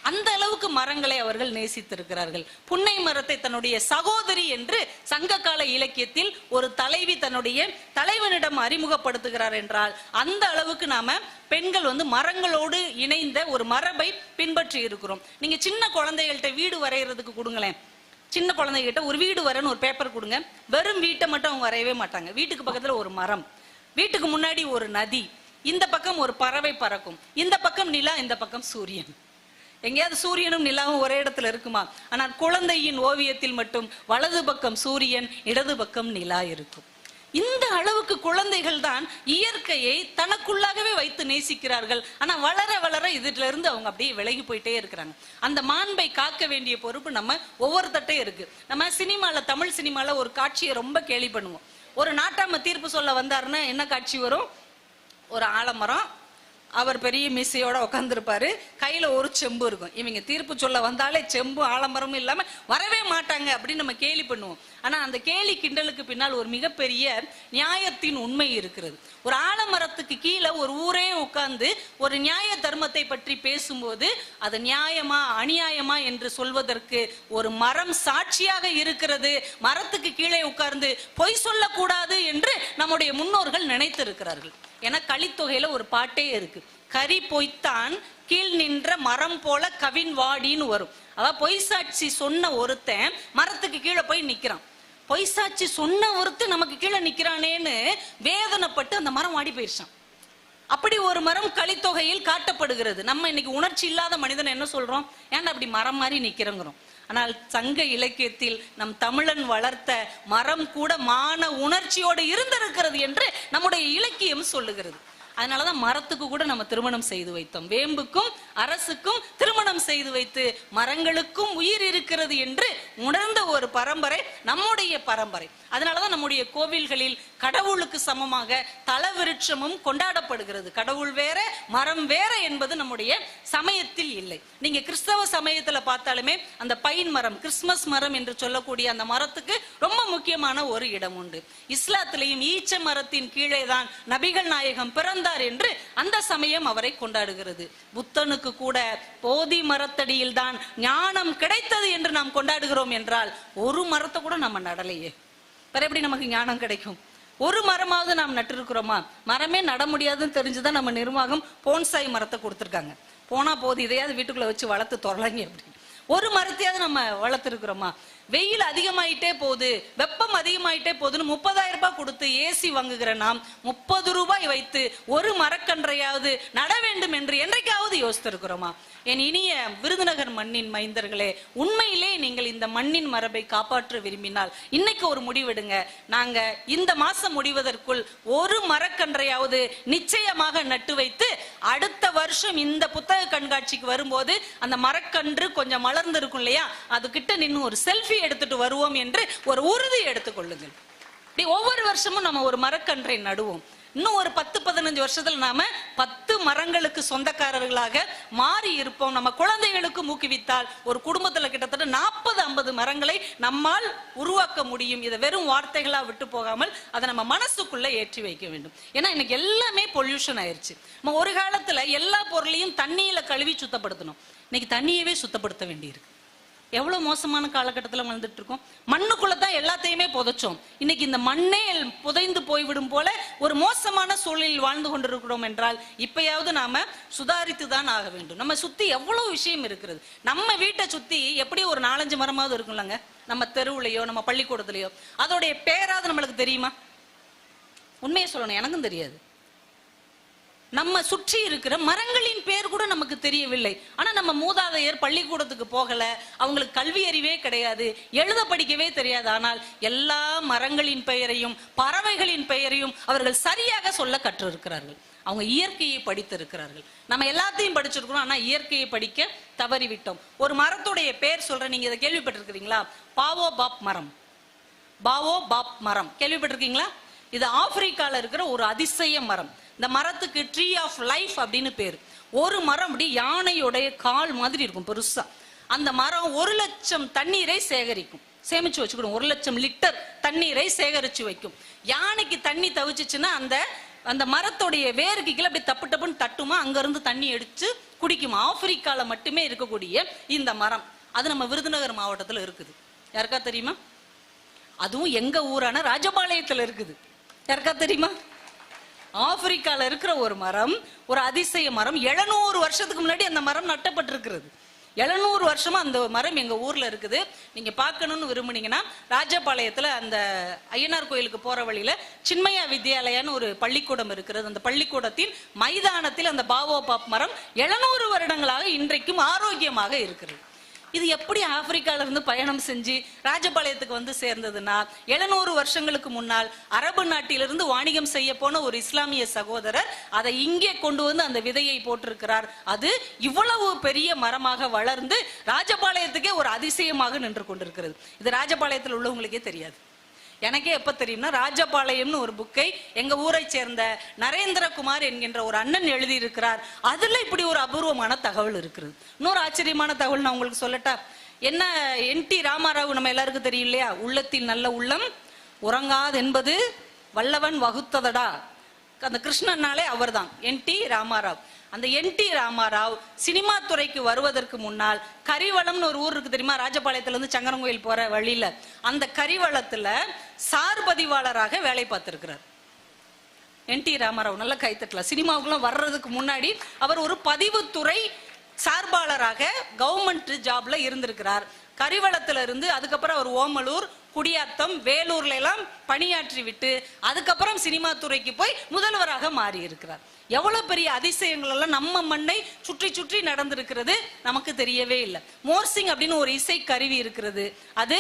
[SPEAKER 1] அந்த அளவுக்கு மரங்களை அவர்கள் நேசித்திருக்கிறார்கள். புன்னை மரத்தை தன்னுடைய சகோதரி என்று சங்ககால இலக்கியத்தில் ஒரு தலைவி தன்னுடைய தலைவனிடம் அறிமுகப்படுத்துகிறார் என்றால் அந்த அளவுக்கு நாம பெண்கள் வந்து மரங்களோடு இணைந்த ஒரு மரபை பின்பற்றி இருக்கிறோம். நீங்க சின்ன குழந்தைகள்கிட்ட வீடு வரைகிறதுக்கு கொடுங்களேன். சின்ன குழந்தைகிட்ட ஒரு வீடு வரன்னு ஒரு பேப்பர் கொடுங்க, வெறும் வீட்டை மட்டும் அவங்க வரையவே மாட்டாங்க. வீட்டுக்கு பக்கத்துல ஒரு மரம், வீட்டுக்கு முன்னாடி ஒரு நதி, இந்த பக்கம் ஒரு பறவை பறக்கும், இந்த பக்கம் நிலா, இந்த பக்கம் சூரியன். எங்கேயாவது சூரியனும் நிலாவும் ஒரே இடத்துல இருக்குமா? ஆனால் குழந்தையின் ஓவியத்தில் மட்டும் வலது பக்கம் சூரியன், இடது பக்கம் நிலா இருக்கும். இந்த அளவுக்கு குழந்தைகள் தான் இயற்கையை தனக்குள்ளாகவே வைத்து நேசிக்கிறார்கள். ஆனா வளர வளர இதுல இருந்து அவங்க அப்படியே விலகி போயிட்டே இருக்கிறாங்க. அந்த மாண்பை காக்க வேண்டிய பொறுப்பு நம்ம ஒவ்வொருத்தட்டே இருக்கு. நம்ம சினிமால, தமிழ் சினிமால ஒரு காட்சியை ரொம்ப கேலி பண்ணுவோம். ஒரு நாட்டாம தீர்ப்பு சொல்ல வந்தாருன்னா என்ன காட்சி வரும்? ஒரு ஆலமரம், அவர் பெரிய மீசையோட உட்காந்துருப்பாரு, கையில ஒரு செம்பு இருக்கும். இவங்க தீர்ப்பு சொல்ல வந்தாலே செம்பு ஆலமரமும் இல்லாம வரவே மாட்டாங்க அப்படின்னு நம்ம கேலி பண்ணுவோம். ஆனா அந்த கேலி கிண்டலுக்கு பின்னால் ஒரு மிகப்பெரிய நியாயத்தின் உண்மை இருக்கிறது. ஒரு ஆலமரத்துக்கு கீழே ஒரு ஊரே உட்கார்ந்து ஒரு நியாய தர்மத்தை பற்றி பேசும்போது அது நியாயமா அநியாயமா என்று சொல்வதற்கு ஒரு மரம் சாட்சியாக இருக்கிறது. மரத்துக்கு கீழே உட்கார்ந்து பொய் சொல்லக்கூடாது என்று நம்முடைய முன்னோர்கள் நினைத்திருக்கிறார்கள். ஏன்னா கலித்தொகையில ஒரு பாட்டே இருக்கு, கரி பொய்த்தான் கீழ் நின்ற மரம் போல கவின் வாடின்னு வரும். அதாவது பொய் சாட்சி சொன்ன ஒருத்தன் மரத்துக்கு கீழே போய் நிக்கிறான். பொய் சாட்சி சொன்ன ஒருத்தன் நமக்கு கீழே நிக்கிறானேன்னு வேதனைப்பட்டு அந்த மரம் வாடி போயிருச்சான். அப்படி ஒரு மரம் கலித்தொகையில் காட்டப்படுகிறது. நம்ம இன்னைக்கு உணர்ச்சி இல்லாத மனிதன் என்ன சொல்றோம்? ஏன்டா அப்படி மரம் மாதிரி நிக்கிறோங்கிறோம். ஆனால் சங்க இலக்கியத்தில் நம் தமிழன் வளர்த்த மரம் கூட மான உணர்ச்சியோடு இருந்திருக்கிறது என்று நம்முடைய இலக்கியம் சொல்லுகிறது. அதனாலதான் மரத்துக்கு கூட நம்ம திருமணம் செய்து வைத்தோம். வேம்புக்கும் அரசுக்கும் திருமணம் செய்து வைத்து மரங்களுக்கும் உயிர் இருக்கிறது என்று உணர்ந்த ஒரு பரம்பரை நம்முடைய பரம்பரை. அதனாலதான் நம்முடைய கோவில்களில் கடவுளுக்கு சமமாக தலவிருட்சமும் கொண்டாடப்படுகிறது. கடவுள் வேற மரம் வேற என்பது நம்முடைய சமயத்தில் இல்லை. நீங்க கிறிஸ்தவ சமயத்துல பார்த்தாலுமே அந்த பைன் மரம், கிறிஸ்துமஸ் மரம் என்று சொல்லக்கூடிய அந்த மரத்துக்கு ரொம்ப முக்கியமான ஒரு இடம் உண்டு. இஸ்லாத்திலையும் ஈச்ச மரத்தின் கீழே தான் நபிகள் நாயகம் பிறந்தார் என்று அந்த சமயம் அவரை கொண்டாடுகிறது. புத்தனுக்கு கூட போதி மரத்தடியில் தான் ஞானம் கிடைத்தது என்று நாம் கொண்டாடுகிறோம் என்றால் ஒரு மரத்தை கூட நம்ம நடலையே, வேற எப்படி நமக்கு ஞானம் கிடைக்கும்? ஒரு மரமாவது நாம் நட்டு இருக்கிறோமா? மரமே நட முடியாதுன்னு தெரிஞ்சுதான் நம்ம நிர்வாகம் போன்சாய் மரத்தை கொடுத்துருக்காங்க. போனா போது இதையாவது வீட்டுக்குள்ள வச்சு வளர்த்து தொடலாங்க அப்படின்னு ஒரு மரத்தையாவது நம்ம வளர்த்துருக்கிறோமா? வெயில் அதிகமாயிட்டே போகுது, வெப்பம் அதிகமாயிட்டே போகுதுன்னு 30,000 ரூபாய் கொடுத்து ஏசி வாங்குகிற நாம் 30 ரூபாய் வைத்து ஒரு மரக்கன்றையாவது நட வேண்டும் என்று என்றைக்காவது யோசித்திருக்கிறோமா? என் இனிய விருதுநகர் மண்ணின் மைந்தர்களே, உண்மையிலே நீங்கள் இந்த மண்ணின் மரபை காப்பாற்ற விரும்பினால் இன்னைக்கு ஒரு முடிவெடுங்க. நாங்க இந்த மாசம் முடிவதற்குள் ஒரு மரக்கன்றையாவது நிச்சயமாக நட்டு வைத்து அடுத்த வருஷம் இந்த புத்தக கண்காட்சிக்கு வரும்போது அந்த மரக்கன்று கொஞ்சம் மலர்ந்து இருக்கும் இல்லையா, அது கிட்ட நின்று ஒரு செல்ஃபி எடுத்துட்டு வருவோம் என்று ஒரு உறுதி எடுத்துக்கொள்ளுங்கள். ஒவ்வொரு வருஷமும் நம்ம ஒரு மரக்கன்றை நடுவோம். இன்னும் ஒரு 10-15 வருஷத்துல நாம 10 மரங்களுக்கு சொந்தக்காரர்களாக மாறி இருப்போம். நம்ம குழந்தைகளுக்கு ஊக்குவித்தால் ஒரு குடும்பத்துல கிட்டத்தட்ட 40-50 மரங்களை நம்மால் உருவாக்க முடியும். இதை வெறும் வார்த்தைகளா விட்டு போகாமல் அதை நம்ம மனசுக்குள்ள ஏற்றி வைக்க வேண்டும். ஏன்னா இன்னைக்கு எல்லாமே பொல்யூஷன் ஆயிருச்சு. நம்ம ஒரு காலத்துல எல்லா பொருளையும் தண்ணியில கழுவி சுத்தப்படுத்தணும், இன்னைக்கு தண்ணியவே சுத்தப்படுத்த வேண்டியிருக்கு. எவ்வளவு மோசமான காலகட்டத்தில் வாழ்ந்துட்டு இருக்கோம். மண்ணுக்குள்ளதான் எல்லாத்தையுமே புதைச்சோம். இன்னைக்கு இந்த மண்ணே புதைந்து போய்விடும் போல ஒரு மோசமான சூழலில் வாழ்ந்து கொண்டிருக்கிறோம் என்றால் இப்பயாவது நாம சுதாரித்து தான் ஆக வேண்டும். நம்ம சுத்தி எவ்வளவு விஷயம் இருக்கிறது. நம்ம வீட்டை சுத்தி எப்படி ஒரு 4-5 மரமாவது இருக்கும்லங்க. நம்ம தெருவுலையோ நம்ம பள்ளிக்கூடத்துலயோ அதோடைய பேராவது நம்மளுக்கு தெரியுமா? உண்மையை சொல்லணும், எனக்கும் தெரியாது. நம்ம சுற்றி இருக்கிற மரங்களின் பேர் கூட நமக்கு தெரியவில்லை. ஆனா நம்ம மூதாதையர் பள்ளிக்கூடத்துக்கு போகல, அவங்களுக்கு கல்வி அறிவே கிடையாது, எழுத படிக்கவே தெரியாது. ஆனால் எல்லா மரங்களின் பெயரையும் பறவைகளின் பெயரையும் அவர்கள் சரியாக சொல்ல கற்றிருக்கிறார்கள். அவங்க இயற்கையை படித்திருக்கிறார்கள். நம்ம எல்லாத்தையும் படிச்சிருக்கிறோம், ஆனா இயற்கையை படிக்க தவறிவிட்டோம். ஒரு மரத்துடைய பேர் சொல்றேன், நீங்க இதை கேள்விப்பட்டிருக்கிறீங்களா? பாவோபாப் மரம். பாவோபாப் மரம் கேள்விப்பட்டிருக்கீங்களா? இது ஆப்பிரிக்கால இருக்கிற ஒரு அதிசய மரம். இந்த மரத்துக்கு ட்ரீ ஆஃப் லைஃப் அப்படின்னு பேரு. ஒரு மரம் அப்படி யானையோடைய கால் மாதிரி இருக்கும் பெருசா. அந்த மரம் 1,00,000 தண்ணீரை சேகரிக்கும், சேமிச்சு வச்சுக்கணும். 1,00,000 லிட்டர் தண்ணீரை சேகரிச்சு வைக்கும். யானைக்கு தண்ணி தவிச்சுச்சுன்னா அந்த அந்த மரத்துடைய வேருக்கு கீழே அப்படி தப்பு டப்புன்னு தட்டுமா, அங்க இருந்து தண்ணி எடுத்து குடிக்குமா. ஆப்பிரிக்கால மட்டுமே இருக்கக்கூடிய இந்த மரம், அது நம்ம விருதுநகர் மாவட்டத்துல இருக்குது. யாருக்கா தெரியுமா? அதுவும் எங்க ஊரான ராஜபாளையத்துல இருக்குது. யாருக்கா தெரியுமா? ஆப்பிரிக்கால இருக்கிற ஒரு மரம், ஒரு அதிசய மரம். 700 வருஷத்துக்கு முன்னாடி அந்த மரம் நட்டப்பட்டிருக்கிறது. 700 வருஷமா அந்த மரம் எங்க ஊர்ல இருக்குது. நீங்க பார்க்கணும்னு விரும்புனீங்கன்னா ராஜபாளையத்துல அந்த ஐயனார் கோயிலுக்கு போற வழியில சின்மயா வித்யாலயான்னு ஒரு பள்ளிக்கூடம் இருக்கிறது. அந்த பள்ளிக்கூடத்தின் மைதானத்தில் அந்த பாவோபாப் மரம் 700 வருடங்களாக இன்றைக்கும் ஆரோக்கியமாக இருக்கிறது. இது எப்படி ஆப்பிரிக்கால இருந்து பயணம் செஞ்சு ராஜபாளையத்துக்கு வந்து சேர்ந்ததுன்னா, 700 வருஷங்களுக்கு முன்னால் அரபு நாட்டிலிருந்து வாணிகம் செய்ய போன ஒரு இஸ்லாமிய சகோதரர் அதை இங்கே கொண்டு வந்து அந்த விதையை போட்டிருக்கிறார். அது இவ்வளவு பெரிய மரமாக வளர்ந்து ராஜபாளையத்துக்கே ஒரு அதிசயமாக நின்று கொண்டிருக்கிறது. இது ராஜபாளையத்தில் உள்ளவங்களுக்கே தெரியாது. எனக்கே எப்ப தெரியும்னா, ராஜபாளையம்னு ஒரு புக்கை எங்க ஊரை சேர்ந்த நரேந்திரகுமார் என்கின்ற ஒரு அண்ணன் எழுதி இருக்கிறார். அதுல இப்படி ஒரு அபூர்வமான தகவல் இருக்கிறது. இன்னொரு ஆச்சரியமான தகவல் நான் உங்களுக்கு சொல்லட்டா? என்ன, NT ராமாராவ் நம்ம எல்லாருக்கும் தெரியும் இல்லையா? உள்ளத்தில் நல்ல உள்ளம் உறங்காது என்பது வல்லவன் வகுத்ததடா. அந்த கிருஷ்ணனாலே அவர் தான் NT ராமாராவ். அந்த NT ராமாராவ் சினிமா துறைக்கு வருவதற்கு முன்னால் கரிவளம்னு ஒரு ஊர் இருக்கு தெரியுமா? ராஜபாளையத்துல இருந்து சங்கரங்கோயில் போற வழியில அந்த கரிவளத்துல சார் பதிவாளராக வேலை பார்த்திருக்கிறார் NT ராமாராவ். நல்ல கைத்தட்டலாம். சினிமாவுக்குள்ள வர்றதுக்கு முன்னாடி அவர் ஒரு பதிவுத்துறை சார்பாளராக கவர்மெண்ட் ஜாப்ல இருந்திருக்கிறார். கரிவளத்துல இருந்து அதுக்கப்புறம் அவர் ஓமலூர், குடியாத்தம், வேலூர்ல எல்லாம் பணியாற்றி விட்டு அதுக்கப்புறம் சினிமா துறைக்கு போய் முதல்வராக மாறி இருக்கிறார். எவ்வளவு பெரிய அதிசயங்கள் எல்லாம் நம்ம மண்ணை சுற்றி சுற்றி நடந்திருக்கிறது நமக்கு தெரியவே இல்லை. மோர்சிங் அப்படின்னு ஒரு இசை கருவி இருக்கிறது. அது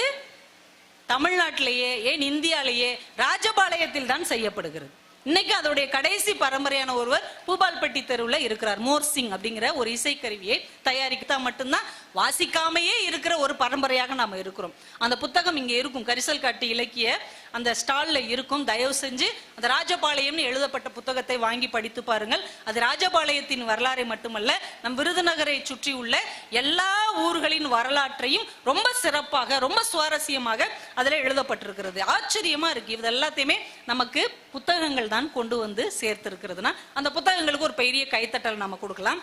[SPEAKER 1] தமிழ்நாட்டிலேயே, ஏன் இந்தியாலேயே ராஜபாளையத்தில் தான் செய்யப்படுகிறது. இன்னைக்கு அதோடைய கடைசி பரம்பரையான ஒருவர் பூபால்பட்டி தெருவில் இருக்கிறார். மோர்சிங் அப்படிங்கிற ஒரு இசைக்கருவியை தயாரிக்கா மட்டும்தான் வாசிக்காமையே இருக்கிற ஒரு பரம்பரையாக நாம இருக்கிறோம். அந்த புத்தகம் இங்க இருக்கும், கரிசல் காட்டு இலக்கிய அந்த ஸ்டால்ல இருக்கும். தயவு செஞ்சு அந்த ராஜபாளையம்னு எழுதப்பட்ட புத்தகத்தை வாங்கி படித்து பாருங்கள். அது ராஜபாளையத்தின் வரலாறை மட்டுமல்ல, நம் விருதுநகரை சுற்றி உள்ள எல்லா ஊர்களின் வரலாற்றையும் ரொம்ப சிறப்பாக, ரொம்ப சுவாரஸ்யமாக அதுல எழுதப்பட்டிருக்கிறது. ஆச்சரியமா இருக்கு. இது எல்லாத்தையுமே நமக்கு புத்தகங்கள் தான் கொண்டு வந்து சேர்த்திருக்கிறதுனா அந்த புத்தகங்களுக்கு ஒரு பெரிய கைத்தட்டல் நாம கொடுக்கலாம்.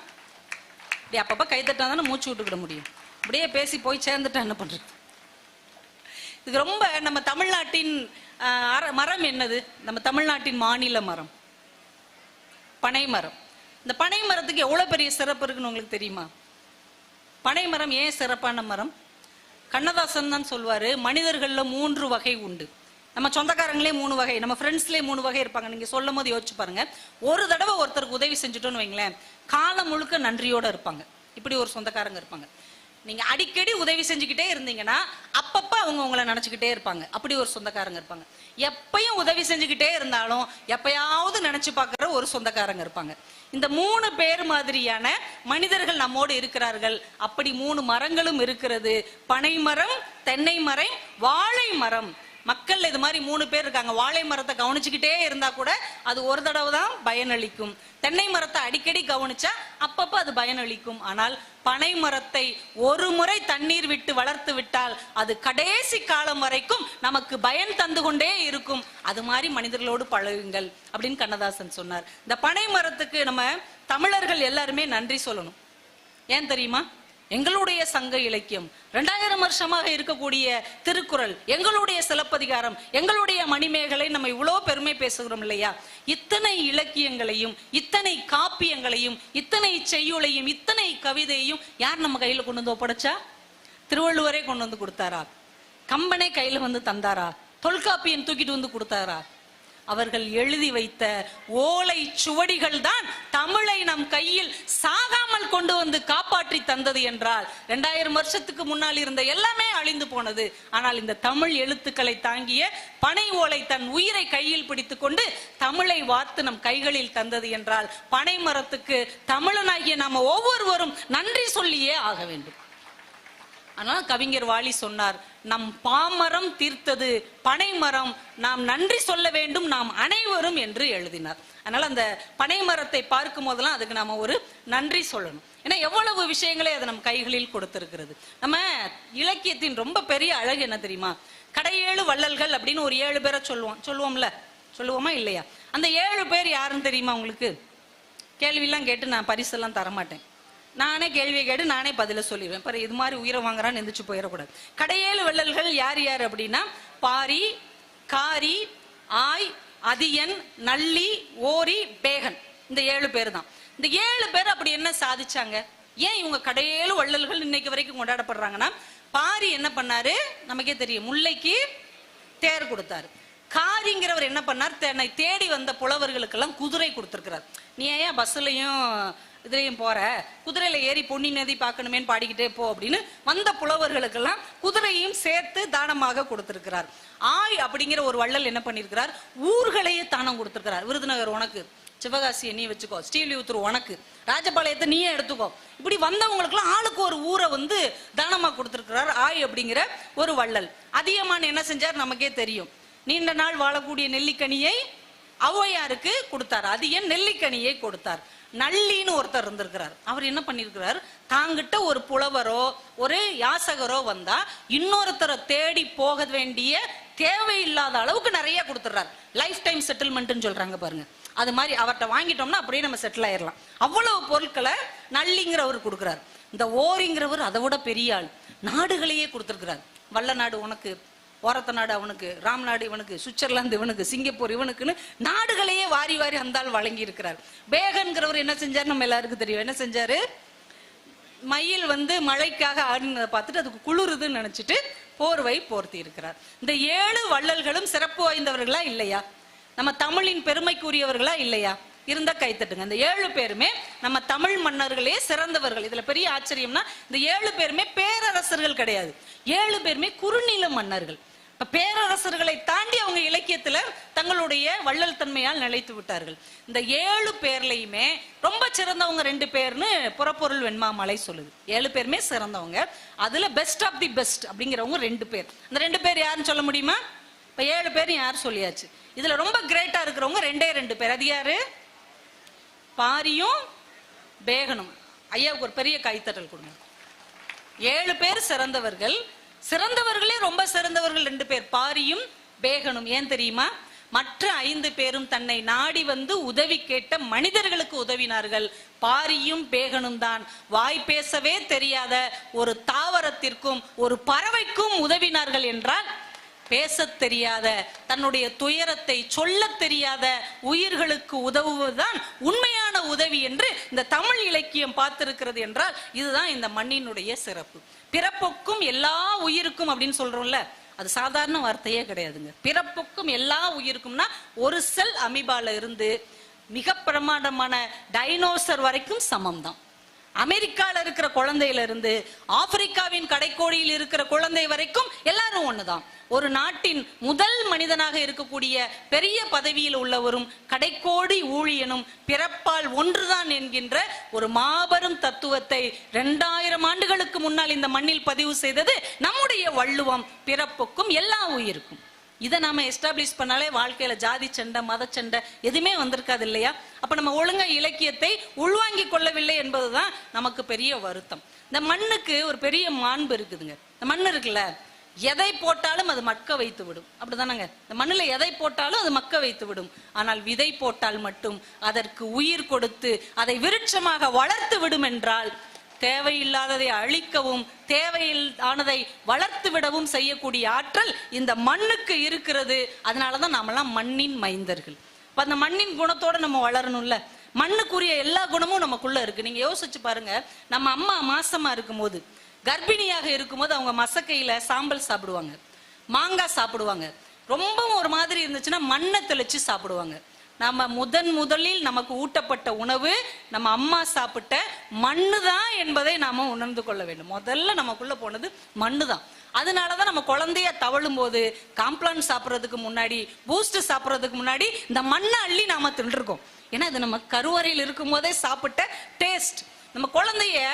[SPEAKER 1] இப்படி அப்பப்ப கைத்தட்டா தானே மூச்சு விட்டுக்கிட முடியும். அப்படியே பேசி போய் சேர்ந்துட்டா என்ன பண்றது? இது ரொம்ப நம்ம தமிழ்நாட்டின் மரம் என்னது? நம்ம தமிழ்நாட்டின் மாநில மரம் பனை மரம். இந்த பனை மரத்துக்கு எவ்வளவு பெரிய சிறப்பு இருக்குன்னு உங்களுக்கு தெரியுமா? பனை மரம் ஏன் சிறப்பான மரம்? கண்ணதாசன் தான் சொல்வாரு, மனிதர்கள்ல 3 வகை உண்டு. நம்ம சொந்தக்காரங்களே 3 வகை, நம்ம ஃப்ரெண்ட்ஸ்லேயே 3 வகை இருப்பாங்க. நீங்க சொல்லும் போது யோசிச்சு பாருங்க. ஒரு தடவை ஒருத்தருக்கு உதவி செஞ்சுட்டோன்னு வைங்களேன், காலம் முழுக்க நன்றியோட இருப்பாங்க. இப்படி ஒரு சொந்தக்காரங்க இருப்பாங்க. நீங்க அடிக்கடி உதவி செஞ்சுக்கிட்டே இருந்தீங்கன்னா அப்பப்ப அவங்க உங்களை நினைச்சுக்கிட்டே இருப்பாங்க. அப்படி ஒரு சொந்தக்காரங்க இருப்பாங்க. எப்பயும் உதவி செஞ்சுக்கிட்டே இருந்தாலும் எப்பயாவது நினைச்சு பார்க்குற ஒரு சொந்தக்காரங்க இருப்பாங்க. இந்த 3 பேர் மாதிரியான மனிதர்கள் நம்மோடு இருக்கிறார்கள். அப்படி 3 மரங்களும் இருக்கிறது. பனை மரம், தென்னை மரம், வாழை மரம். மக்கள் இது மாதிரி 3 பேர் இருக்காங்க. வாழை மரத்தை கவனிச்சுக்கிட்டே இருந்தா கூட அது ஒரு தடவை தான் பயனளிக்கும். தென்னை மரத்தை அடிக்கடி கவனிச்சா அப்பப்ப அது பயனளிக்கும். ஆனால் பனை மரத்தை ஒரு முறை தண்ணீர் விட்டு வளர்த்து விட்டால் அது கடைசி காலம் வரைக்கும் நமக்கு பயன் தந்து கொண்டே இருக்கும். அது மாதிரி மனிதர்களோடு பழகுங்கள் அப்படின்னு கண்ணதாசன் சொன்னார். இந்த பனை மரத்துக்கு நம்ம தமிழர்கள் எல்லாருமே நன்றி சொல்லணும். ஏன் தெரியுமா? எங்களுடைய சங்க இலக்கியம், 2000 வருஷமாக இருக்கக்கூடிய திருக்குறள், எங்களுடைய சிலப்பதிகாரம், எங்களுடைய மணிமேகலை நம்ம இவ்வளோ பெருமை பேசுகிறோம் இல்லையா? இத்தனை இலக்கியங்களையும், இத்தனை காப்பியங்களையும், இத்தனை செய்யுளையும், இத்தனை கவிதையும் யார் நம்ம கையில கொண்டு வந்து ஒப்படைச்சா? திருவள்ளுவரே கொண்டு வந்து கொடுத்தாரா? கம்பனே கையில வந்து தந்தாரா? தொல்காப்பியன் தூக்கிட்டு வந்து கொடுத்தாரா? அவர்கள் எழுதி வைத்த ஓலை சுவடிகள் தான் தமிழை நம் கையில் சாகாமல் கொண்டு வந்து காப்பாற்றி தந்தது என்றால் 2000 வருஷத்துக்கு முன்னால் இருந்த எல்லாமே அழிந்து போனது. ஆனால் இந்த தமிழ் எழுத்துக்களை தாங்கிய பனை ஓலை தன் உயிரை கையில் பிடித்து கொண்டு தமிழை வார்த்து நம் கைகளில் தந்தது என்றால் பனை மரத்துக்கு தமிழனாகிய நாம ஒவ்வொருவரும் நன்றி சொல்லியே ஆக வேண்டும். ஆனால் கவிஞர் வாலி சொன்னார், நம் பாமரம் தீர்த்தது பனை மரம், நாம் நன்றி சொல்ல வேண்டும் நாம் அனைவரும் என்று எழுதினார். அதனால அந்த பனை மரத்தை பார்க்கும் போதெல்லாம் அதுக்கு நாம ஒரு நன்றி சொல்லணும். ஏன்னா எவ்வளவு விஷயங்களே அது நம் கைகளில் கொடுத்திருக்கிறது. நம்ம இலக்கியத்தின் ரொம்ப பெரிய அழகு என்ன தெரியுமா? கடையேழு வள்ளல்கள் அப்படின்னு ஒரு 7 பேரை சொல்லுவோம்ல, சொல்லுவோமா இல்லையா? அந்த 7 பேர் யாருன்னு தெரியுமா உங்களுக்கு? கேள்வியெல்லாம் கேட்டு நான் பரிசெல்லாம் தரமாட்டேன். நானே கேள்வியை கேட்டு நானே பதில சொல்லிடுவேன். பாரு, இது மாதிரி உயிரை வாங்குறான்னு எந்திரிச்சு போயிடக்கூடாது. கடையேழு வள்ளல்கள் யார் யார் அப்படின்னா, பாரி, காரி, ஆய், அதியன், நள்ளி, ஓரி, பேகன். இந்த 7 பேர் தான். இந்த 7 பேர் அப்படி என்ன சாதிச்சாங்க? ஏன் இவங்க கடையேழு வள்ளல்கள் இன்னைக்கு வரைக்கும் கொண்டாடப்படுறாங்கன்னா, பாரி என்ன பண்ணாரு நமக்கே தெரியும், முல்லைக்கு தேர் கொடுத்தாரு. காரிங்கிறவர் என்ன பண்ணார், தன்னை தேடி வந்த புலவர்களுக்கெல்லாம் குதிரை கொடுத்திருக்கிறார். நீ ஏன் பஸ்லையும் இதுலையும் போற, குதிரையில ஏறி பொன்னி நதி பார்க்கணுமேன்னு பாடிக்கிட்டே போ அப்படின்னு வந்த புலவர்களுக்கெல்லாம் குதிரையும் சேர்த்து தானமாக கொடுத்திருக்கிறார். ஆய் அப்படிங்கிற ஒரு வள்ளல் என்ன பண்ணிருக்கிறார், ஊர்களையே தானம் கொடுத்திருக்கிறார். விருதுநகர் உனக்கு, சிவகாசியை நீ வச்சுக்கோ, ஸ்ரீவில்லிபுத்தூர் உனக்கு, ராஜபாளையத்தை நீயே எடுத்துக்கோ. இப்படி வந்தவங்களுக்குலாம் ஆளுக்கு ஒரு ஊரை வந்து தானமா கொடுத்திருக்கிறார் ஆய் அப்படிங்கிற ஒரு வள்ளல். அதியமான் என்ன செஞ்சார் நமக்கே தெரியும். நீண்ட நாள் வாழக்கூடிய நெல்லிக்கனியை ஔவையாருக்கு கொடுத்தார். அதியன் நெல்லிக்கனியை கொடுத்தார். நள்ளின்னு ஒருத்தர் இருந்திருக்கிறார். அவர் என்ன பண்ணிருக்கிறார், தாங்கிட்ட ஒரு புலவரோ ஒரு யாசகரோ வந்தா இன்னொருத்தரை தேடி போக வேண்டிய தேவையில்லாத அளவுக்கு நிறைய கொடுத்துறாரு. லைஃப் டைம் செட்டில்மெண்ட்னு சொல்றாங்க பாருங்க. அது மாதிரி அவர்கிட்ட வாங்கிட்டோம்னா அப்படியே நம்ம செட்டில் ஆயிடலாம். அவ்வளவு பொருட்களை நள்ளிங்கிறவர் கொடுக்குறாரு. இந்த ஓரிங்கிறவர் அதை விட பெரிய ஆள், நாடுகளையே கொடுத்திருக்கிறார். வல்ல நாடு உனக்கு, ஓரத்த நாடு அவனுக்கு, ராம் நாடு இவனுக்கு, சுவிட்சர்லாந்து இவனுக்கு, சிங்கப்பூர் இவனுக்குன்னு நாடுகளையே வாரி வாரி அந்த ஆள் வழங்கி இருக்கிறார். பேகன்கிறவர் என்ன செஞ்சார் நம்ம எல்லாருக்கும் தெரியும். என்ன செஞ்சாரு, மயில் வந்து மழைக்காக ஆடினதை பார்த்துட்டு அதுக்கு குளிருதுன்னு நினைச்சிட்டு போர்வை போர்த்தி இருக்கிறார். இந்த 7 வள்ளல்களும் சிறப்பு வாய்ந்தவர்களா இல்லையா? நம்ம தமிழின் பெருமைக்குரியவர்களா இல்லையா? இருந்தா கைத்தட்டுங்க. இந்த 7 பேருமே நம்ம தமிழ் மன்னர்களே சிறந்தவர்கள். இதுல பெரிய ஆச்சரியம்னா இந்த 7 பேருமே பேரரசர்கள் கிடையாது. 7 பேருமே குறுநில மன்னர்கள். இப்ப பேரரசர்களை தாண்டி அவங்க இலக்கியத்துல தங்களுடைய வள்ளல் தன்மையால் நிலைத்து விட்டார்கள். இந்த 7 பேர்லயுமே ரொம்ப சிறந்தவங்க 2 பேர்னு புறப்பொருள் வெண்மாமலை சொல்லுது. 7 பேருமே சிறந்தவங்க. அதுல பெஸ்ட் ஆஃப் தி பெஸ்ட் அப்படிங்கிறவங்க 2 பேர். அந்த 2 பேர் யாருன்னு சொல்ல முடியுமா? இப்ப 7 பேரும் யார் சொல்லியாச்சு. இதுல ரொம்ப கிரேட்டா இருக்கிறவங்க 2 பேர். அது யாரு? பாரியும் பேகனும். ஐயாவுக்கு ஒரு பெரிய கைத்தட்டல் கொடுங்க. 7 பேர் சிறந்தவர்கள். சிறந்தவர்களே ரொம்ப சிறந்தவர்கள் 2 பேர், பாரியும் பேகனும். ஏன் தெரியுமா? மற்ற 5 பேரும் தன்னை நாடி வந்து உதவி கேட்ட மனிதர்களுக்கு உதவினார்கள். பாரியும் பேகனும் தான் வாய் பேசவே தெரியாத ஒரு தாவரத்திற்கும் ஒரு பறவைக்கும் உதவினார்கள் என்றால் பேசத் தெரியாத, தன்னுடைய துயரத்தை சொல்ல தெரியாத உயிர்களுக்கு உதவுவதுதான் உண்மையான உதவி என்று இந்த தமிழ் இலக்கியம் பார்த்திருக்கிறது என்றால் இதுதான் இந்த மண்ணினுடைய சிறப்பு. பிறப்புக்கும் எல்லா உயிருக்கும் அப்படின்னு சொல்றோம்ல, அது சாதாரண வார்த்தையே கிடையாதுங்க. பிறப்புக்கும் எல்லா உயிருக்கும்னா ஒரு செல் அமீபால இருந்து மிக பிரமாண்டமான டைனோசர் வரைக்கும் சமம் தான். அமெரிக்கால இருக்கிற குழந்தையில இருந்து ஆப்பிரிக்காவின் கடைக்கோடியில் இருக்கிற குழந்தை வரைக்கும் எல்லாரும் ஒண்ணுதான். ஒரு நாட்டின் முதல் மனிதனாக இருக்கக்கூடிய பெரிய பதவியில் உள்ளவரும் கடைக்கோடி ஊழியனும் பிறப்பால் ஒன்றுதான் என்கின்ற ஒரு மாபெரும் தத்துவத்தை 2000 ஆண்டுகளுக்கு முன்னால் இந்த மண்ணில் பதிவு செய்தது நம்முடைய வள்ளுவம். பிறப்புக்கும் எல்லா உயிருக்கும். இதை நாம எஸ்டாப்ளிஷ் பண்ணாலே வாழ்க்கையில ஜாதி சண்டை, மத சண்டை எதுவுமே வந்திருக்காது இல்லையா? அப்ப நம்ம ஒழுங்கா இலக்கியத்தை உள்வாங்கி கொள்ளவில்லை என்பதுதான் நமக்கு பெரிய வருத்தம். இந்த மண்ணுக்கு ஒரு பெரிய மாண்பு இருக்குதுங்க. இந்த மண் இருக்குல்ல, எதை போட்டாலும் அது மக்க வைத்து விடும். அப்படிதானங்க? இந்த மண்ணுல எதை போட்டாலும் அது மக்க வைத்து விடும். ஆனால் விதை போட்டால் மட்டும் அதற்கு உயிர் கொடுத்து அதை விருட்சமாக வளர்த்து விடும் என்றால் தேவையில்லாததை அழிக்கவும் தேவையில்லானதை வளர்த்து விடவும் செய்யக்கூடிய ஆற்றல் இந்த மண்ணுக்கு இருக்கிறது. அதனாலதான் நாமெல்லாம் மண்ணின் மைந்தர்கள். அந்த மண்ணின் குணத்தோட நம்ம வளரணும்ல. மண்ணுக்குரிய எல்லா குணமும் நமக்குள்ள இருக்கு. நீங்க யோசிச்சு பாருங்க, நம்ம அம்மா மாசமா இருக்கும்போது, கர்ப்பிணியாக இருக்கும்போது அவங்க மசக்கையில சாம்பல் சாப்பிடுவாங்க, மாங்காய் சாப்பிடுவாங்க. ரொம்பவும் ஒரு மாதிரி இருந்துச்சுன்னா மண்ணை தெளிச்சு சாப்பிடுவாங்க. நம்ம முதலில் நமக்கு ஊட்டப்பட்ட உணவு நம்ம அம்மா சாப்பிட்ட மண்ணு தான் என்பதை நாம உணர்ந்து கொள்ள வேண்டும். முதல்ல நமக்குள்ள போனது மண்ணு தான். அதனாலதான் நம்ம குழந்தைய தவழும் போது காம்ப்ளான் சாப்பிட்றதுக்கு முன்னாடி, பூஸ்ட் சாப்பிட்றதுக்கு முன்னாடி இந்த மண்ணை அள்ளி நாம தின்றுருக்கோம். ஏன்னா இது நம்ம கருவறையில் இருக்கும் போதே சாப்பிட்ட டேஸ்ட். நம்ம குழந்தைய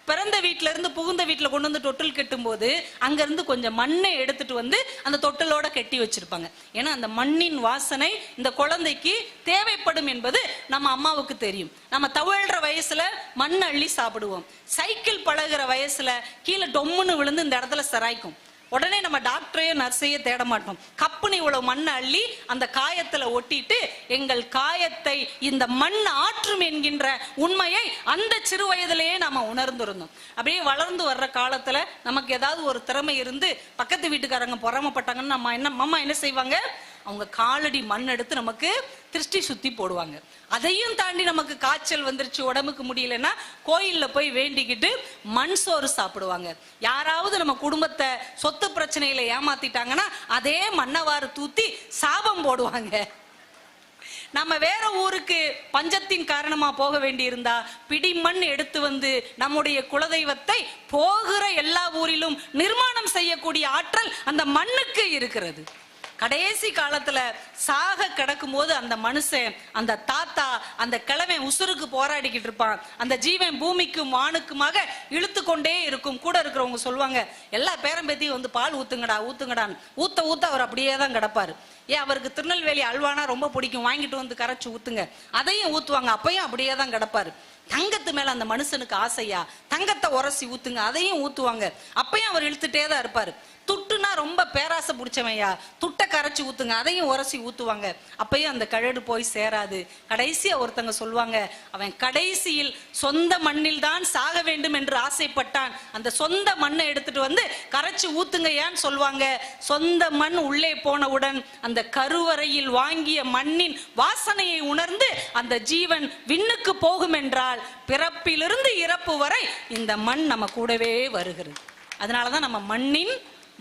[SPEAKER 1] பிறந்த வீட்டுல இருந்து புகுந்த வீட்டுல கொண்டு வந்து தொட்டில் கட்டும் போது அங்க இருந்து கொஞ்சம் மண்ணை எடுத்துட்டு வந்து அந்த தொட்டிலோட கட்டி வச்சிருப்பாங்க. ஏன்னா அந்த மண்ணின் வாசனை இந்த குழந்தைக்கு தேவைப்படும் என்பது நம்ம அம்மாவுக்கு தெரியும். நம்ம தவழ்ற வயசுல மண் அள்ளி சாப்பிடுவோம். சைக்கிள் பழகுற வயசுல கீழே டொம்முன்னு விழுந்து இந்த இடத்துல சராய்க்கும். உடனே நம்ம டாக்டரையோ நர்ஸையோ தேட மாட்டோம். கப்புனு இவ்வளவு மண்ணை அள்ளி அந்த காயத்துல ஒட்டிட்டு எங்கள் காயத்தை இந்த மண் ஆற்றும் என்கின்ற உண்மையை அந்த சிறு வயதிலேயே நாம உணர்ந்திருந்தோம். அப்படியே வளர்ந்து வர்ற காலத்துல நமக்கு ஏதாவது ஒரு திறமை இருந்து பக்கத்து வீட்டுக்காரங்க பொறாமப்பட்டாங்கன்னு அம்மா என்ன செய்வாங்க, அவங்க காலடி மண் எடுத்து நமக்கு திருஷ்டி சுத்தி போடுவாங்க. அதையும் தாண்டி நமக்கு காய்ச்சல் வந்துருச்சு, உடம்புக்கு முடியலன்னா கோயில்ல போய் வேண்டிக்கிட்டு மண் சோறு சாப்பிடுவாங்க. யாராவது நம்ம குடும்பத்தை சொத்து பிரச்சனையில ஏமாத்திட்டாங்கன்னா அதே மண்ணவாறு தூத்தி சாபம் போடுவாங்க. நம்ம வேற ஊருக்கு பஞ்சத்தின் காரணமா போக வேண்டி இருந்தா பிடி மண் எடுத்து வந்து நம்முடைய குலதெய்வத்தை போகிற எல்லா ஊரிலும் நிர்மாணம் செய்யக்கூடிய ஆற்றல் அந்த மண்ணுக்கு இருக்கிறது. கடைசி காலத்துல சாக கிடக்கும் போது அந்த மனுஷன், அந்த தாத்தா, அந்த கிழமை உசுருக்கு போராடிக்கிட்டு இருப்பான். அந்த ஜீவன் பூமிக்கும் வானுக்குமாக இழுத்து கொண்டே இருக்கும். கூட இருக்கிறவங்க சொல்லுவாங்க, எல்லா பேரம்பேத்தியும் வந்து பால் ஊத்துங்கடா ஊத்துங்கடான்னு ஊத்த ஊத்த அவர் அப்படியே தான் கிடப்பாரு. அவருக்கு திருநெல்வேலி அல்வானா ரொம்ப பிடிக்கும், வாங்கிட்டு வந்து கரைச்சு ஊத்துங்க, அதையும் ஊத்துவாங்க, அப்பயும் அப்படியே தான் கிடப்பாரு. தங்கத்து மேல அந்த மனுஷனுக்கு ஆசையா, தங்கத்தை உரசி ஊத்துங்க, அதையும் ஊத்துவாங்க, அப்பயும் அவர் இழுத்துட்டே தான் இருப்பாரு. துட்டுனா ரொம்ப பேராசை பிடிச்சவையா, துட்டை கரைச்சி ஊத்துங்க, அதையும் உரசி ஊத்துவாங்க, அப்பயும் அந்த கழடு போய் சேராது. கடைசியா ஒருத்தங்க சொல்லுவாங்க, அவன் கடைசியில் சொந்த மண்ணில் தான் சாக வேண்டும் என்று ஆசைப்பட்டான், அந்த சொந்த மண்ணை எடுத்துட்டு வந்து கரைச்சி ஊத்துங்க ஏன்னு சொல்லுவாங்க. சொந்த மண் உள்ளே போனவுடன் அந்த கருவறையில் வாங்கிய மண்ணின் வாசனையை உணர்ந்து அந்த ஜீவன் விண்ணுக்கு போகும் என்றால் பிறப்பிலிருந்து இறப்பு வரை இந்த மண் நம்ம கூடவே வருகிறது. அதனாலதான் நம்ம மண்ணின்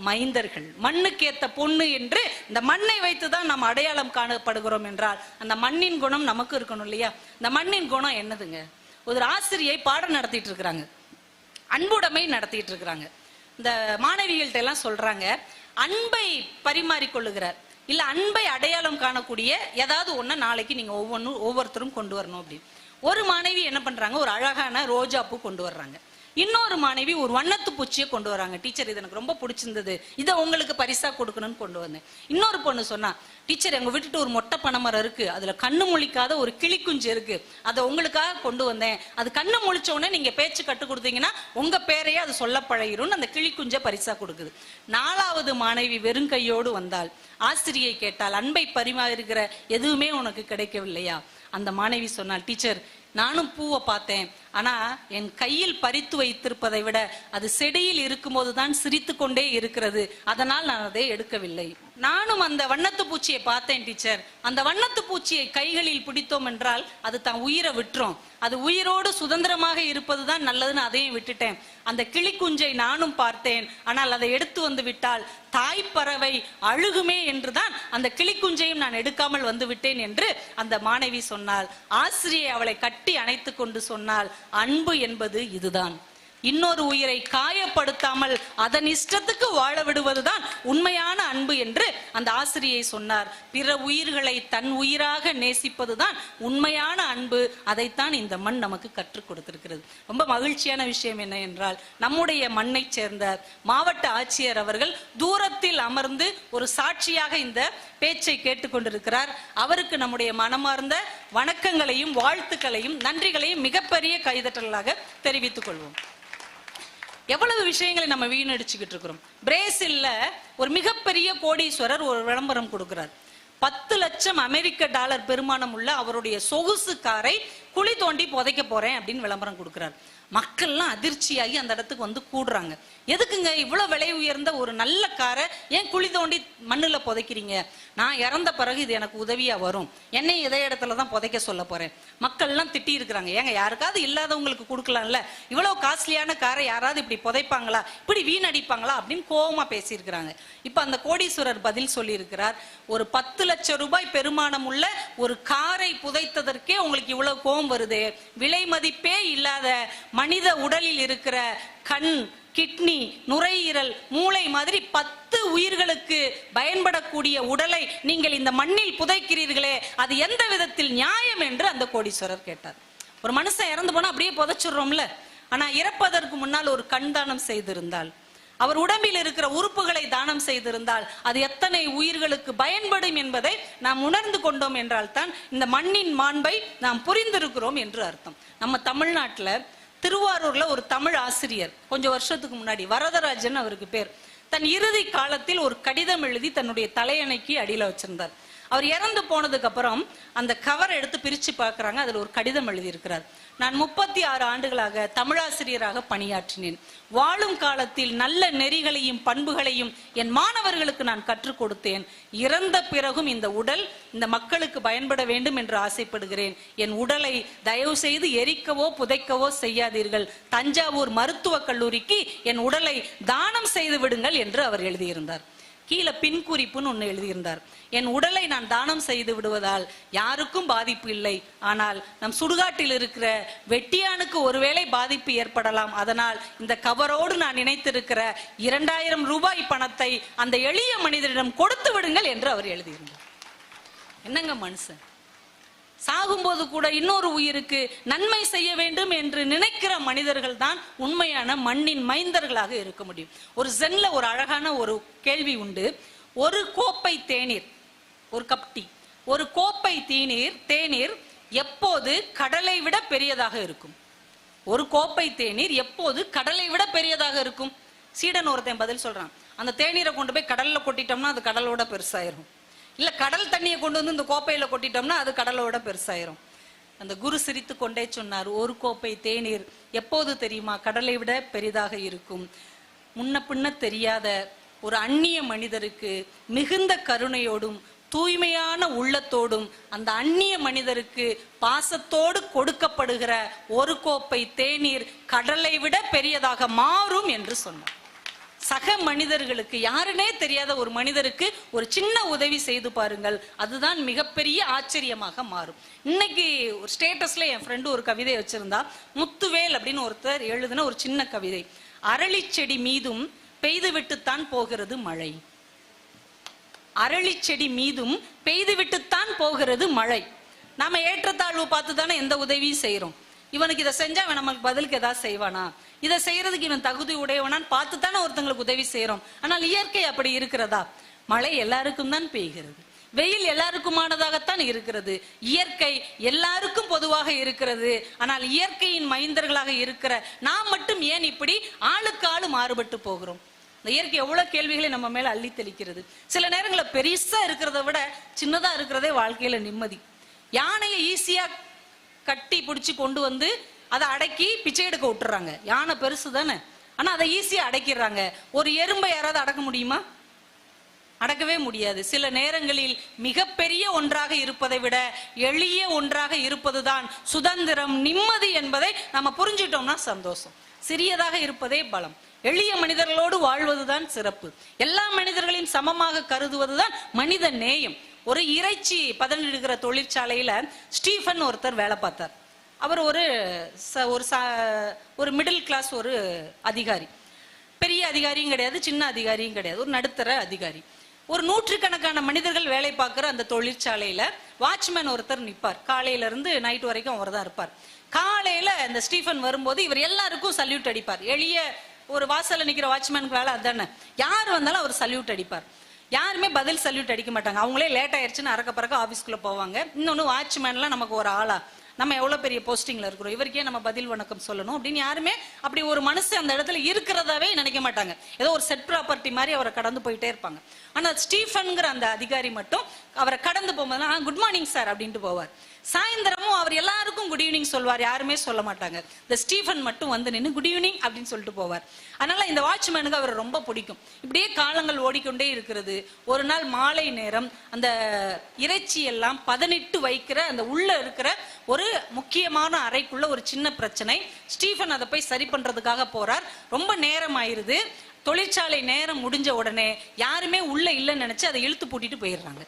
[SPEAKER 1] மைந்தர்கள், மண்ணுக்கு ஏத்த பொண்ணு என்று இந்த மண்ணை வைத்துதான் நம்ம அடையாளம் காணப்படுகிறோம் என்றால் அந்த மண்ணின் குணம் நமக்கு இருக்கணும் இல்லையா? இந்த மண்ணின் குணம் என்னதுங்க? ஒரு ஆசிரியை பாடம் நடத்திட்டு இருக்கிறாங்க, அன்புடைமை நடத்திட்டு இருக்கிறாங்க. இந்த மாணவிகள்கிட்ட எல்லாம் சொல்றாங்க, அன்பை பரிமாறிக்கொள்ளுகிறார் இல்ல அன்பை அடையாளம் காணக்கூடிய ஏதாவது ஒண்ணு நாளைக்கு நீங்க ஒவ்வொருத்தரும் கொண்டு வரணும் அப்படின்னு. ஒரு மாணவி என்ன பண்றாங்க, ஒரு அழகான ரோஜா பூ கொண்டு வர்றாங்க. இன்னொரு மாணவி ஒரு வண்ணத்து பூச்சியை கொண்டு வராங்க. டீச்சர் இது எனக்கு ரொம்ப பிடிச்சிருந்தது, இதை உங்களுக்கு பரிசா கொடுக்கணும்னு கொண்டு வந்தேன். இன்னொரு பொண்ணு சொன்னா, டீச்சர் எங்க விட்டுட்டு ஒரு மொட்டை பனைமரம் இருக்கு, அதுல கண்ணு முழிக்காத ஒரு கிளிக்குஞ்சு இருக்கு, அதை உங்களுக்காக கொண்டு வந்தேன், அது கண்ணு முழிச்ச உடனே நீங்க பேச்சு கட்டு கொடுத்தீங்கன்னா உங்க பேரையே அது சொல்ல பழகிரும், அந்த கிளிக்குஞ்சை பரிசா கொடுக்குது. 4வது மாணவி வெறும் கையோடு வந்தால், ஆசிரியை கேட்டால் அன்பை பரிமாறுகிற எதுவுமே உனக்கு கிடைக்கவில்லையா? அந்த மாணவி சொன்னால், டீச்சர் நானும் பூவை பார்த்தேன், ஆனா என் கையில் பறித்து வைத்திருப்பதை விட அது செடியில் இருக்கும்போதுதான் சிரித்து கொண்டே இருக்கிறது, அதனால் நான் அதை எடுக்கவில்லை. நானும் அந்த வண்ணத்து பூச்சியை பார்த்தேன் டீச்சர். அந்த வண்ணத்து பூச்சியை கைகளில் பிடித்தோம் என்றால் அது தான் உயிரை விட்டுரும். அது உயிரோடு சுதந்திரமாக இருப்பதுதான் நல்லதுன்னு அதையும் விட்டுட்டேன். அந்த கிளிக்குஞ்சை நானும் பார்த்தேன், ஆனால் அதை எடுத்து வந்து விட்டால் தாய்ப்பறவை அழுகுமே என்றுதான் அந்த கிளிக்குஞ்சையும் நான் எடுக்காமல் வந்து விட்டேன் என்று அந்த மாணவி சொன்னாள். ஆசிரியை அவளை கட்டி அணைத்து கொண்டு சொன்னாள், அன்பு என்பது இதுதான். இன்னொரு உயிரை காயப்படுத்தாமல் அதன் இஷ்டத்துக்கு வாழ விடுவதுதான் உண்மையான அன்பு என்று அந்த ஆசிரியை சொன்னார். பிற உயிர்களை தன் உயிராக நேசிப்பதுதான் உண்மையான அன்பு. அதைத்தான் இந்த மண் நமக்கு கற்றுக் கொடுத்திருக்கிறது. ரொம்ப மகிழ்ச்சியான விஷயம் என்ன என்றால், நம்முடைய மண்ணை சேர்ந்த மாவட்ட ஆட்சியர் அவர்கள் தூரத்தில் அமர்ந்து ஒரு சாட்சியாக இந்த பேச்சை கேட்டுக்கொண்டிருக்கிறார். அவருக்கு நம்முடைய மனமார்ந்த வணக்கங்களையும் வாழ்த்துக்களையும் நன்றிகளையும் மிகப்பெரிய கைதட்டலாக தெரிவித்துக் கொள்வோம். எவ்வளவு விஷயங்களை நம்ம வீணடிச்சுக்கிட்டு இருக்கிறோம். பிரேசில்ல ஒரு மிகப்பெரிய கோடீஸ்வரர் ஒரு விளம்பரம் கொடுக்கிறார். 10 லட்சம் அமெரிக்க டாலர் பெருமானம் உள்ள அவருடைய சொகுசு காரை குழி தோண்டி புதைக்க போறேன் அப்படின்னு விளம்பரம் கொடுக்கிறார். மக்கள்லாம் அதிர்ச்சியாகி அந்த இடத்துக்கு வந்து கூடுறாங்க. எதுக்குங்க இவ்வளவு விலை உயர்ந்த ஒரு நல்ல காரை ஏன் குழி தோண்டி மண்ணுல புதைக்கிறீங்க? நான் இறந்த பிறகு இது எனக்கு உதவியா வரும், என்னை இதே இடத்துலதான் புதைக்க சொல்ல போறேன். மக்கள்லாம் திட்டி இருக்கிறாங்க. ஏங்க யாருக்காவது இல்லாதவங்களுக்கு கொடுக்கலாம்ல, இவ்வளவு காஸ்ட்லியான காரை யாராவது இப்படி புதைப்பாங்களா, இப்படி வீணடிப்பாங்களா அப்படின்னு கோபமா பேசியிருக்கிறாங்க. இப்ப அந்த கோடீஸ்வரர் பதில் சொல்லி இருக்கிறார், ஒரு 10 லட்சம் ரூபாய் பெருமானம் உள்ள ஒரு காரை புதைத்ததற்கே உங்களுக்கு இவ்வளவு கோபம் வருது, விலை மதிப்பே இல்லாத மனித உடலில் இருக்கிற கண், கிட்னி, நுரையீரல், மூளை மாதிரி 10 உயிர்களுக்கு பயன்படக்கூடிய உடலை நீங்கள் இந்த மண்ணில் புதைக்கிறீர்களே, அது எந்த விதத்தில் நியாயம் என்று அந்த கோடீஸ்வரர் கேட்டார். ஒரு மனுஷன் இறந்து போனா அப்படியே புதைச்சிடுறோம்ல, ஆனா இறப்பதற்கு முன்னால் ஒரு கண் தானம் செய்திருந்தால், அவர் உடம்பில் இருக்கிற உறுப்புகளை தானம் செய்திருந்தால் அது எத்தனை உயிர்களுக்கு பயன்படும் என்பதை நாம் உணர்ந்து கொண்டோம் என்றால் தான் இந்த மண்ணின் மாண்பை நாம் புரிந்திருக்கிறோம் என்று அர்த்தம். நம்ம தமிழ்நாட்டுல திருவாரூர்ல ஒரு தமிழ் ஆசிரியர் கொஞ்சம் வருஷத்துக்கு முன்னாடி, வரதராஜன் அவருக்கு பேர், தன் இறுதி காலத்தில் ஒரு கடிதம் எழுதி தன்னுடைய தலையணைக்கு அடியில வச்சிருந்தார். அவர் இறந்து போனதுக்கு அப்புறம் அந்த கவர் எடுத்து பிரிச்சு பார்க்கறாங்க. அதுல ஒரு கடிதம் எழுதியிருக்கிறார். நான் 36 ஆண்டுகளாக தமிழாசிரியராக பணியாற்றினேன். வாழும் காலத்தில் நல்ல நெறிகளையும் பண்புகளையும் என் மாணவர்களுக்கு நான் கற்றுக் கொடுத்தேன். இறந்த பிறகும் இந்த உடல் இந்த மக்களுக்கு பயன்பட வேண்டும் என்று ஆசைப்படுகிறேன். என் உடலை தயவு செய்து எரிக்கவோ புதைக்கவோ செய்யாதீர்கள். தஞ்சாவூர் மருத்துவக் கல்லூரிக்கு என் உடலை தானம் செய்து விடுங்கள் என்று அவர் எழுதியிருந்தார். கீழே பின்குறிப்புன்னு ஒண்ணு எழுதியிருந்தார். என் உடலை நான் தானம் செய்து விடுவதால் யாருக்கும் பாதிப்பு இல்லை, ஆனால் நம் சுடுகாட்டில் இருக்கிற வெட்டியானுக்கு ஒருவேளை பாதிப்பு ஏற்படலாம். அதனால் இந்த கவரோடு நான் நினைத்திருக்கிற 2000 ரூபாய் பணத்தை அந்த எளிய மனிதரிடம் கொடுத்து விடுங்கள் என்று அவர் எழுதியிருந்தார். என்னங்க மனுஷன், சாகும்போது கூட இன்னொரு உயிருக்கு நன்மை செய்ய வேண்டும் என்று நினைக்கிற மனிதர்கள் தான் உண்மையான மண்ணின் மைந்தர்களாக இருக்க முடியும். ஒரு ஜென்ல ஒரு அழகான ஒரு கேள்வி உண்டு. ஒரு கோப்பை தேநீர், ஒரு கப் டீ, ஒரு கோப்பை தேநீர் எப்போது கடலை விட பெரியதாக இருக்கும்? ஒரு கோப்பை தேநீர் எப்போது கடலை விட பெரியதாக இருக்கும்? சீடன் ஒருத்தன் பதில் சொல்றான், அந்த தேநீரை கொண்டு போய் கடல்ல கொட்டிட்டோம்னா அது கடலோட பெருசாயிரும், இல்ல கடல் தண்ணியை கொண்டு வந்து இந்த கோப்பையில கொட்டிட்டோம்னா அது கடலோட பெருசாயிரும். அந்த குரு சிரித்து கொண்டே சொன்னார், ஒரு கோப்பை தேநீர் எப்போது தெரியுமா கடலை விட பெரிதாக இருக்கும்? முன்ன பின்ன தெரியாத ஒரு அந்நிய மனிதருக்கு மிகுந்த கருணையோடும் தூய்மையான உள்ளத்தோடும் அந்த அந்நிய மனிதருக்கு பாசத்தோடு கொடுக்கப்படுகிற ஒரு கோப்பை தேநீர் கடலை விட பெரியதாக மாறும் என்று சொன்னார். சக மனிதர்களுக்கு, யாருனே தெரியாத ஒரு மனிதருக்கு ஒரு சின்ன உதவி செய்து பாருங்கள், அதுதான் மிகப்பெரிய ஆச்சரியமாக மாறும். இன்னைக்கு ஒரு ஸ்டேட்டஸ்ல என் ஃப்ரெண்டு ஒரு கவிதை வச்சிருந்தா, முத்துவேல் அப்படின்னு ஒருத்தர் எழுதின ஒரு சின்ன கவிதை. அரளி செடி மீதும் பெய்து விட்டுத்தான் போகிறது மழை, அரளி செடி மீதும் பெய்து விட்டுத்தான் போகிறது மழை. நாம ஏற்றத்தாழ்வு பார்த்து தானே எந்த உதவியும் செய்யறோம். இவனுக்கு இதை செஞ்சா அவன் நமக்கு பதிலுக்கு ஏதாவது செய்வானா, இதை செய்யறதுக்கு இவன் தகுதி உடையவனான்னு பார்த்து தானே ஒருத்தங்களுக்கு உதவி செய்யறோம். ஆனால் இயற்கை அப்படி இருக்கிறதா? மழை எல்லாருக்கும் தான் பெய்கிறது, வெயில் எல்லாருக்குமானதாகத்தான் இருக்கிறது, இயற்கை எல்லாருக்கும் பொதுவாக இருக்கிறது. ஆனால் இயற்கையின் மைந்தர்களாக இருக்கிற நாம் மட்டும் ஏன் இப்படி ஆளுக்கு ஆளு மாறுபட்டு போகிறோம்? இந்த இயற்கை எவ்வளவு கேள்விகளை நம்ம மேல அள்ளி தெளிக்கிறது. சில நேரங்களில் பெருசா இருக்கிறத விட சின்னதா இருக்கிறதே வாழ்க்கையில நிம்மதி. யானையை ஈஸியா கட்டி பிடிச்சி கொண்டு வந்து அதை அடக்கி பிச்சை எடுக்க விட்டுறாங்க. யானை பெருசு தானே, ஆனா அதை ஈஸியா அடக்கிடுறாங்க. ஒரு எறும்பை யாராவது அடக்க முடியுமா? அடக்கவே முடியாது. சில நேரங்களில் மிகப்பெரிய ஒன்றாக இருப்பதை விட எளிய ஒன்றாக இருப்பதுதான் சுதந்திரம், நிம்மதி என்பதை நம்ம புரிஞ்சிட்டோம்னா சந்தோஷம். சிறியதாக இருப்பதே பலம். எளிய மனிதர்களோடு வாழ்வதுதான் சிறப்பு. எல்லா மனிதர்களையும் சமமாக கருதுவதுதான் மனித நேயம். ஒரு இறைச்சி பதனிடுகிற தொழிற்சாலையில ஸ்டீஃபன் ஒருத்தர் வேலை பார்த்தார். அவர் ஒரு மிடில் கிளாஸ் ஒரு அதிகாரி. பெரிய அதிகாரியும் கிடையாது, சின்ன அதிகாரியும் கிடையாது, ஒரு நடுத்தர அதிகாரி. ஒரு நூற்றுக்கணக்கான மனிதர்கள் வேலை பார்க்கிற அந்த தொழிற்சாலையில வாட்ச்மேன் ஒருத்தர் நிற்பார். காலையில இருந்து நைட் வரைக்கும் அவர் தான் இருப்பார். காலையில இந்த ஸ்டீஃபன் வரும்போது இவர் எல்லாருக்கும் சல்யூட் அடிப்பார். எளிய ஒரு வாசல்ல நிக்கிற வாட்ச்மேனுக்கு வேலை அதுதானே. யார் வந்தாலும் அவர் சல்யூட் அடிப்பார். யாருமே பதில் சல்யூட் அடிக்க மாட்டாங்க. அவங்களே லேட் ஆயிடுச்சுன்னு அறக்க பறக்க ஆபீஸ்க்குள்ள போவாங்க. இன்னொன்னு வாட்ச்மேன்லாம் நமக்கு ஒரு ஆளா, நம்ம எவ்வளவு பெரிய போஸ்டிங்ல இருக்கிறோம், இவருக்கே நம்ம பதில் வணக்கம் சொல்லணும் அப்படின்னு யாருமே அப்படி ஒரு மனசு அந்த இடத்துல இருக்கிறதாவே நினைக்க மாட்டாங்க. ஏதோ ஒரு செட் ப்ராப்பர்ட்டி மாதிரி அவரை கடந்து போயிட்டே இருப்பாங்க. ஆனா ஸ்டீஃபன்ங்கிற அந்த அதிகாரி மட்டும் அவரை கடந்து போகும்போது குட் மார்னிங் சார் அப்படின்ட்டு போவார். சாயந்தரமும் அவர் எல்லாருக்கும் குட் ஈவினிங் சொல்வார். யாருமே சொல்ல மாட்டாங்க. இந்த ஸ்டீஃபன் மட்டும் வந்து நின்று குட் ஈவினிங் அப்படின்னு சொல்லிட்டு போவார். அதனால இந்த வாட்ச்மேனுக்கு அவர் ரொம்ப பிடிக்கும். இப்படியே காலங்கள் ஓடிக்கொண்டே இருக்கிறது. ஒரு நாள் மாலை நேரம் அந்த இறைச்சி எல்லாம் பதனிட்டு வைக்கிற அந்த உள்ள இருக்கிற ஒரு முக்கியமான அறைக்குள்ள ஒரு சின்ன பிரச்சனை. ஸ்டீஃபன் அதை போய் சரி பண்றதுக்காக போறார். ரொம்ப நேரம் ஆயிருது. தொழிற்சாலை நேரம் முடிஞ்ச உடனே யாருமே உள்ள இல்லைன்னு நினைச்சு அதை இழுத்து பூட்டிட்டு போயிடுறாங்க.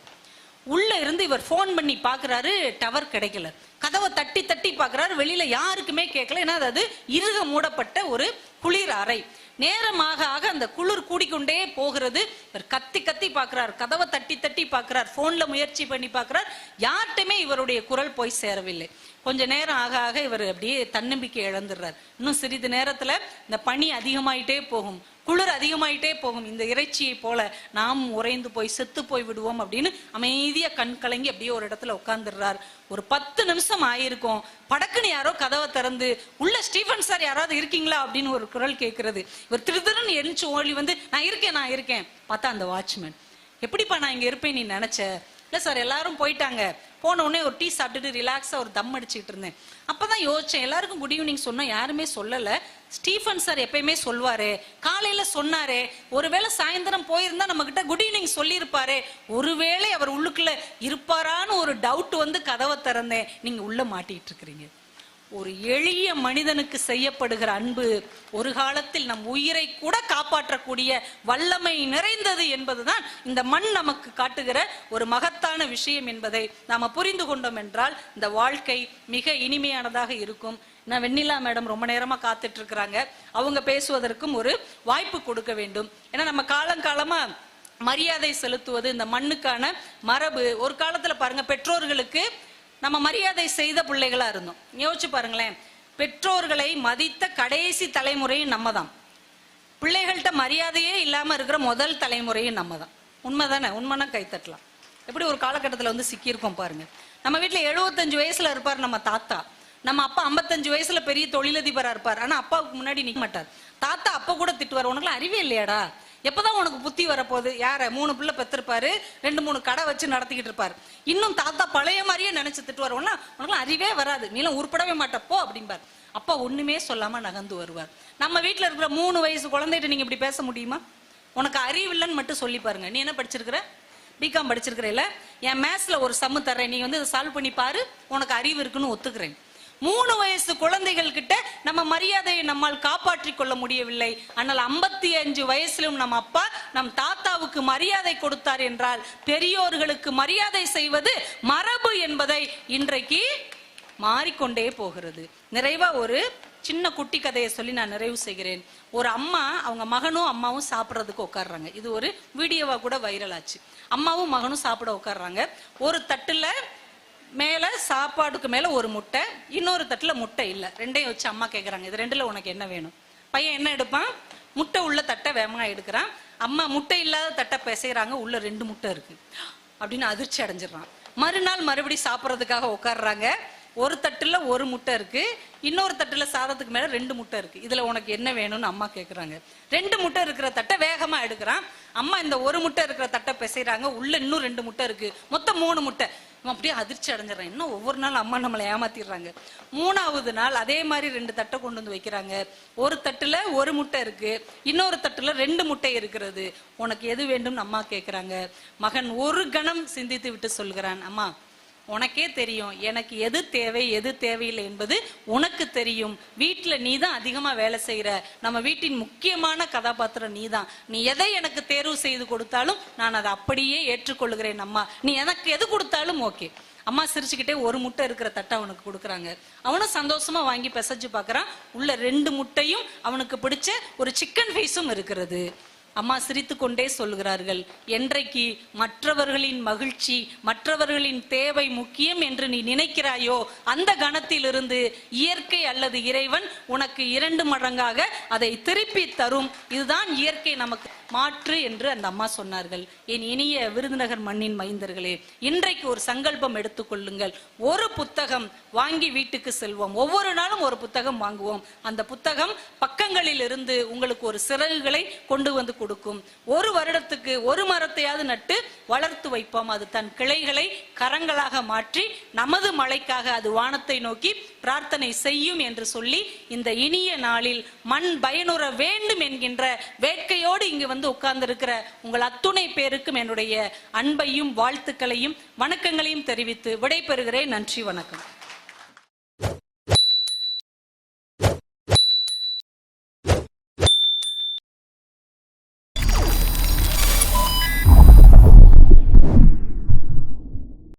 [SPEAKER 1] உள்ள இருந்து இவர் போன் பண்ணி பாக்குறாரு, டவர் கிடைக்கல. கதவை தட்டி தட்டி பாக்குறாரு, வெளியில யாருக்குமே கேட்கல. ஏன்னா அது இறுக மூடப்பட்ட ஒரு குளிர் அறை. நேரமாக ஆக அந்த குளிர் கூடிக்கொண்டே போகிறது. இவர் கத்தி கத்தி பாக்குறார், கதவை தட்டி தட்டி பாக்குறார், போன்ல முயற்சி பண்ணி பாக்குறார். யார்ட்டுமே இவருடைய குரல் போய் சேரவில்லை. கொஞ்ச நேரம் ஆக ஆக இவர் அப்படியே தன்னம்பிக்கை இழந்துடுறார். இன்னும் சிறிது நேரத்துல இந்த பனி அதிகமாயிட்டே போகும், குளிர் அதிகமாயிட்டே போகும், இந்த இறைச்சியை போல நாம் உறைந்து போய் செத்து போய் விடுவோம் அப்படின்னு அமைதியா கண் கலங்கி அப்படியே ஒரு இடத்துல உட்கார்ந்துடுறார். ஒரு 10 நிமிஷம் ஆயிருக்கும். படக்குன்னு யாரோ கதவை திறந்து உள்ள ஸ்டீஃபன் சார் யாராவது இருக்கீங்களா அப்படின்னு ஒரு குரல் கேட்கிறது. இவர் திருதிருன்னு எரிஞ்சு ஓடி வந்து நான் இருக்கேன் பார்த்தா அந்த வாட்ச்மேன். எப்படிப்பா நான் இங்க இருப்பேன் நீ நினைச்ச? இல்ல சார் எல்லாரும் போயிட்டாங்க, போன உடனே ஒரு டீ சாப்பிட்டுட்டு ரிலாக்ஸா ஒரு தம் அடிச்சுட்டு இருந்தேன். அப்பதான் யோசிச்சேன், எல்லாருக்கும் குட் ஈவினிங் சொன்னா யாருமே சொல்லல. ஸ்டீஃபன் சார் எப்பயுமே சொல்வாரு, காலையில சொன்னாரே, ஒருவேளை சாயந்தரம் போயிருந்தா நம்ம கிட்ட குட் ஈவினிங் சொல்லி இருப்பாரு, ஒருவேளை அவர் உள்ளுக்குள்ள இருப்பாரான்னு ஒரு டவுட் வந்து கதவை திறந்தேன், நீங்க உள்ள மாட்டிட்டு இருக்கிறீங்க. ஒரு எளிய மனிதனுக்கு செய்யப்படுகிற அன்பு ஒரு காலத்தில் நம் உயிரை கூட காப்பாற்றக்கூடிய வல்லமை நிறைந்தது என்பதுதான் இந்த மண் நமக்கு காட்டுகிற ஒரு மகத்தான விஷயம் என்பதை நாம புரிந்து கொண்டோம் என்றால் இந்த வாழ்க்கை மிக இனிமையானதாக இருக்கும். நான் வெண்ணிலா மேடம் ரொம்ப நேரமா காத்துட்டு இருக்கிறாங்க. அவங்க பேசுவதற்கும் ஒரு வாய்ப்பு கொடுக்க வேண்டும். ஏன்னா நம்ம காலங்காலமா மரியாதை செலுத்துவது இந்த மண்ணுக்கான மரபு. ஒரு காலத்துல பாருங்க, பெற்றோர்களுக்கு நம்ம மரியாதை செய்த பிள்ளைகளா இருந்தோம். யோசிச்சு பாருங்களேன், பெற்றோர்களை மதித்த கடைசி தலைமுறையும் நம்ம தான். பிள்ளைகள்கிட்ட மரியாதையே இல்லாம இருக்கிற முதல் தலைமுறையும் நம்ம தான். உண்மைதானே? உண்மைனா கைத்தட்டலாம். எப்படி ஒரு காலகட்டத்தில் வந்து சிக்கியிருக்கோம் பாருங்க. நம்ம வீட்டுல 75 வயசுல இருப்பார் நம்ம தாத்தா. நம்ம அப்பா 55 வயசுல பெரிய தொழிலதிபரா இருப்பார். ஆனா அப்பாவுக்கு முன்னாடி நிக்க மாட்டார். தாத்தா அப்ப கூட திட்டுவார், உனக்குலாம் அறிவே இல்லையாடா, எப்பதான் உனக்கு புத்தி வரப்போகுது? யார 3 பிள்ளை பெற்றிருப்பாரு, 2-3 கடை வச்சு நடத்திக்கிட்டு இருப்பாரு. இன்னும் தாத்தா பழைய மாதிரியே நினைச்சு திட்டுவார், உனக்குலாம் அறிவே வராது, நீலாம் உருப்படவே மாட்டப்போ அப்படிம்பார். அப்பா ஒண்ணுமே சொல்லாம நகர்ந்து வருவார். நம்ம வீட்டுல இருக்கிற 3 வயசு குழந்தைகிட்ட நீங்க இப்படி பேச முடியுமா? உனக்கு அறிவு இல்லைன்னு மட்டும் சொல்லி பாருங்க. நீ என்ன படிச்சிருக்கிற? பிகாம் படிச்சிருக்கிற. இல்ல, என் மேத்ஸ்ல ஒரு சம்மு தர்றேன், நீங்க வந்து இதை சால்வ் பண்ணி பாரு, உனக்கு அறிவு இருக்குன்னு ஒத்துக்கிறேன். 3 வயசு குழந்தைகள் கிட்ட நம்ம மரியாதையை நம்மால் காப்பாற்றி கொள்ள முடியவில்லை. ஆனால் 55 வயசிலும் நம் அப்பா நம் தாத்தாவுக்கு மரியாதை கொடுத்தார் என்றால் பெரியோர்களுக்கு மரியாதை செய்வது மரபு என்பதை இன்றைக்கு மாறிக்கொண்டே போகிறது. நிறைவா ஒரு சின்ன குட்டி கதையை சொல்லி நான் நிறைவு செய்கிறேன். ஒரு அம்மா அவங்க மகனும் அம்மாவும் சாப்பிட்றதுக்கு உட்காடுறாங்க. இது ஒரு வீடியோவா கூட வைரல் ஆச்சு. அம்மாவும் மகனும் சாப்பிட உட்காடுறாங்க. ஒரு தட்டுல மேல சாப்பாடுக்கு மேல ஒரு முட்டை, இன்னொரு தட்டுல முட்டை இல்ல. ரெண்டையும் வச்சு அம்மா கேக்குறாங்க, இது ரெண்டுல உனக்கு என்ன வேணும்? பையன் என்ன எடுப்பான்? முட்டை உள்ள தட்டை வேகமா எடுக்கிறான். அம்மா முட்டை இல்லாத தட்டை பிசைறாங்க, உள்ள 2 முட்டை இருக்கு அப்படின்னு அதிர்ச்சி அடைஞ்சிடறான். மறுநாள் மறுபடி சாப்பிட்றதுக்காக உட்காடுறாங்க. ஒரு தட்டுல ஒரு முட்டை இருக்கு, இன்னொரு தட்டுல சாதத்துக்கு மேல 2 முட்டை இருக்கு. இதுல உனக்கு என்ன வேணும்னு அம்மா கேக்குறாங்க. 2 முட்டை இருக்கிற தட்டை வேகமா எடுக்கிறான். அம்மா இந்த ஒரு முட்டை இருக்கிற தட்டை பிசைறாங்க, உள்ள இன்னும் 2 முட்டை இருக்கு, மொத்தம் 3 முட்டை. அப்படியே அதிர்ச்சி அடைஞ்சிடறேன். இன்னும் ஒவ்வொரு நாள் அம்மா நம்மளை ஏமாத்திடுறாங்க. 3வது நாள் அதே மாதிரி 2 தட்டை கொண்டு வந்து வைக்கிறாங்க. ஒரு தட்டுல 1 முட்டை இருக்கு, இன்னொரு தட்டுல 2 முட்டை இருக்கிறது. உனக்கு எது வேண்டும் அம்மா கேட்கிறாங்க. மகன் ஒரு கணம் சிந்தித்து விட்டு சொல்கிறான், அம்மா உனக்கே தெரியும் எனக்கு எது தேவை எது தேவையில்லை என்பது உனக்கு தெரியும். வீட்டுல நீ தான் அதிகமா வேலை செய்யற, நம்ம வீட்டின் முக்கியமான கதாபாத்திரம் நீ தான். நீ எதை எனக்கு தேர்வு செய்து கொடுத்தாலும் நான் அதை அப்படியே ஏற்றுக்கொள்கிறேன் அம்மா. நீ எனக்கு எது கொடுத்தாலும் ஓகே. அம்மா சிரிச்சுக்கிட்டே 1 முட்டை இருக்கிற தட்டை அவனுக்கு கொடுக்குறாங்க. அவனும் சந்தோஷமா வாங்கி பிசைஞ்சு பார்க்கறான். உள்ள 2 முட்டையும் அவனுக்கு பிடிச்ச ஒரு சிக்கன் ஃபேஸும் இருக்கிறது. அம்மா சிரித்து கொண்டே சொல்கிறார்கள், என்றைக்கு மற்றவர்களின் மகிழ்ச்சி மற்றவர்களின் தேவை முக்கியம் என்று நீ நினைக்கிறாயோ அந்த கணத்திலிருந்து இயற்கை அல்லது இறைவன் உனக்கு 2 மடங்காக அதை திருப்பி தரும். இதுதான் இயற்கை நமக்கு மாற்று என்று அந்த அம்மா சொன்னார்கள். என் இனிய விருதுநகர் மண்ணின் மைந்தர்களே, இன்றைக்கு ஒரு சங்கல்பம் எடுத்துக்கொள்ளுங்கள். ஒரு புத்தகம் வாங்கி வீட்டுக்கு செல்வோம். ஒவ்வொரு நாளும் ஒரு புத்தகம் வாங்குவோம். அந்த புத்தகம் பக்கங்களில் இருந்து உங்களுக்கு ஒரு சிறகுகளை கொண்டு வந்து கொடுக்கும். 1 வருடத்துக்கு 1 மரத்தையாவது நட்டு வளர்த்து வைப்போம். அது தன் கிளைகளை கரங்களாக மாற்றி நமது மழைக்காக அது வானத்தை நோக்கி பிரார்த்தனை செய்யும் என்று சொல்லி இந்த இனிய நாளில் மண் பயனுற வேண்டும் என்கின்ற வேட்கையோடு இங்கு வந்து உட்கார்ந்திருக்கிற உங்கள் அத்துணை பேருக்கும் என்னுடைய அன்பையும் வாழ்த்துக்களையும் வணக்கங்களையும் தெரிவித்து விடைபெறுகிறேன். நன்றி, வணக்கம்.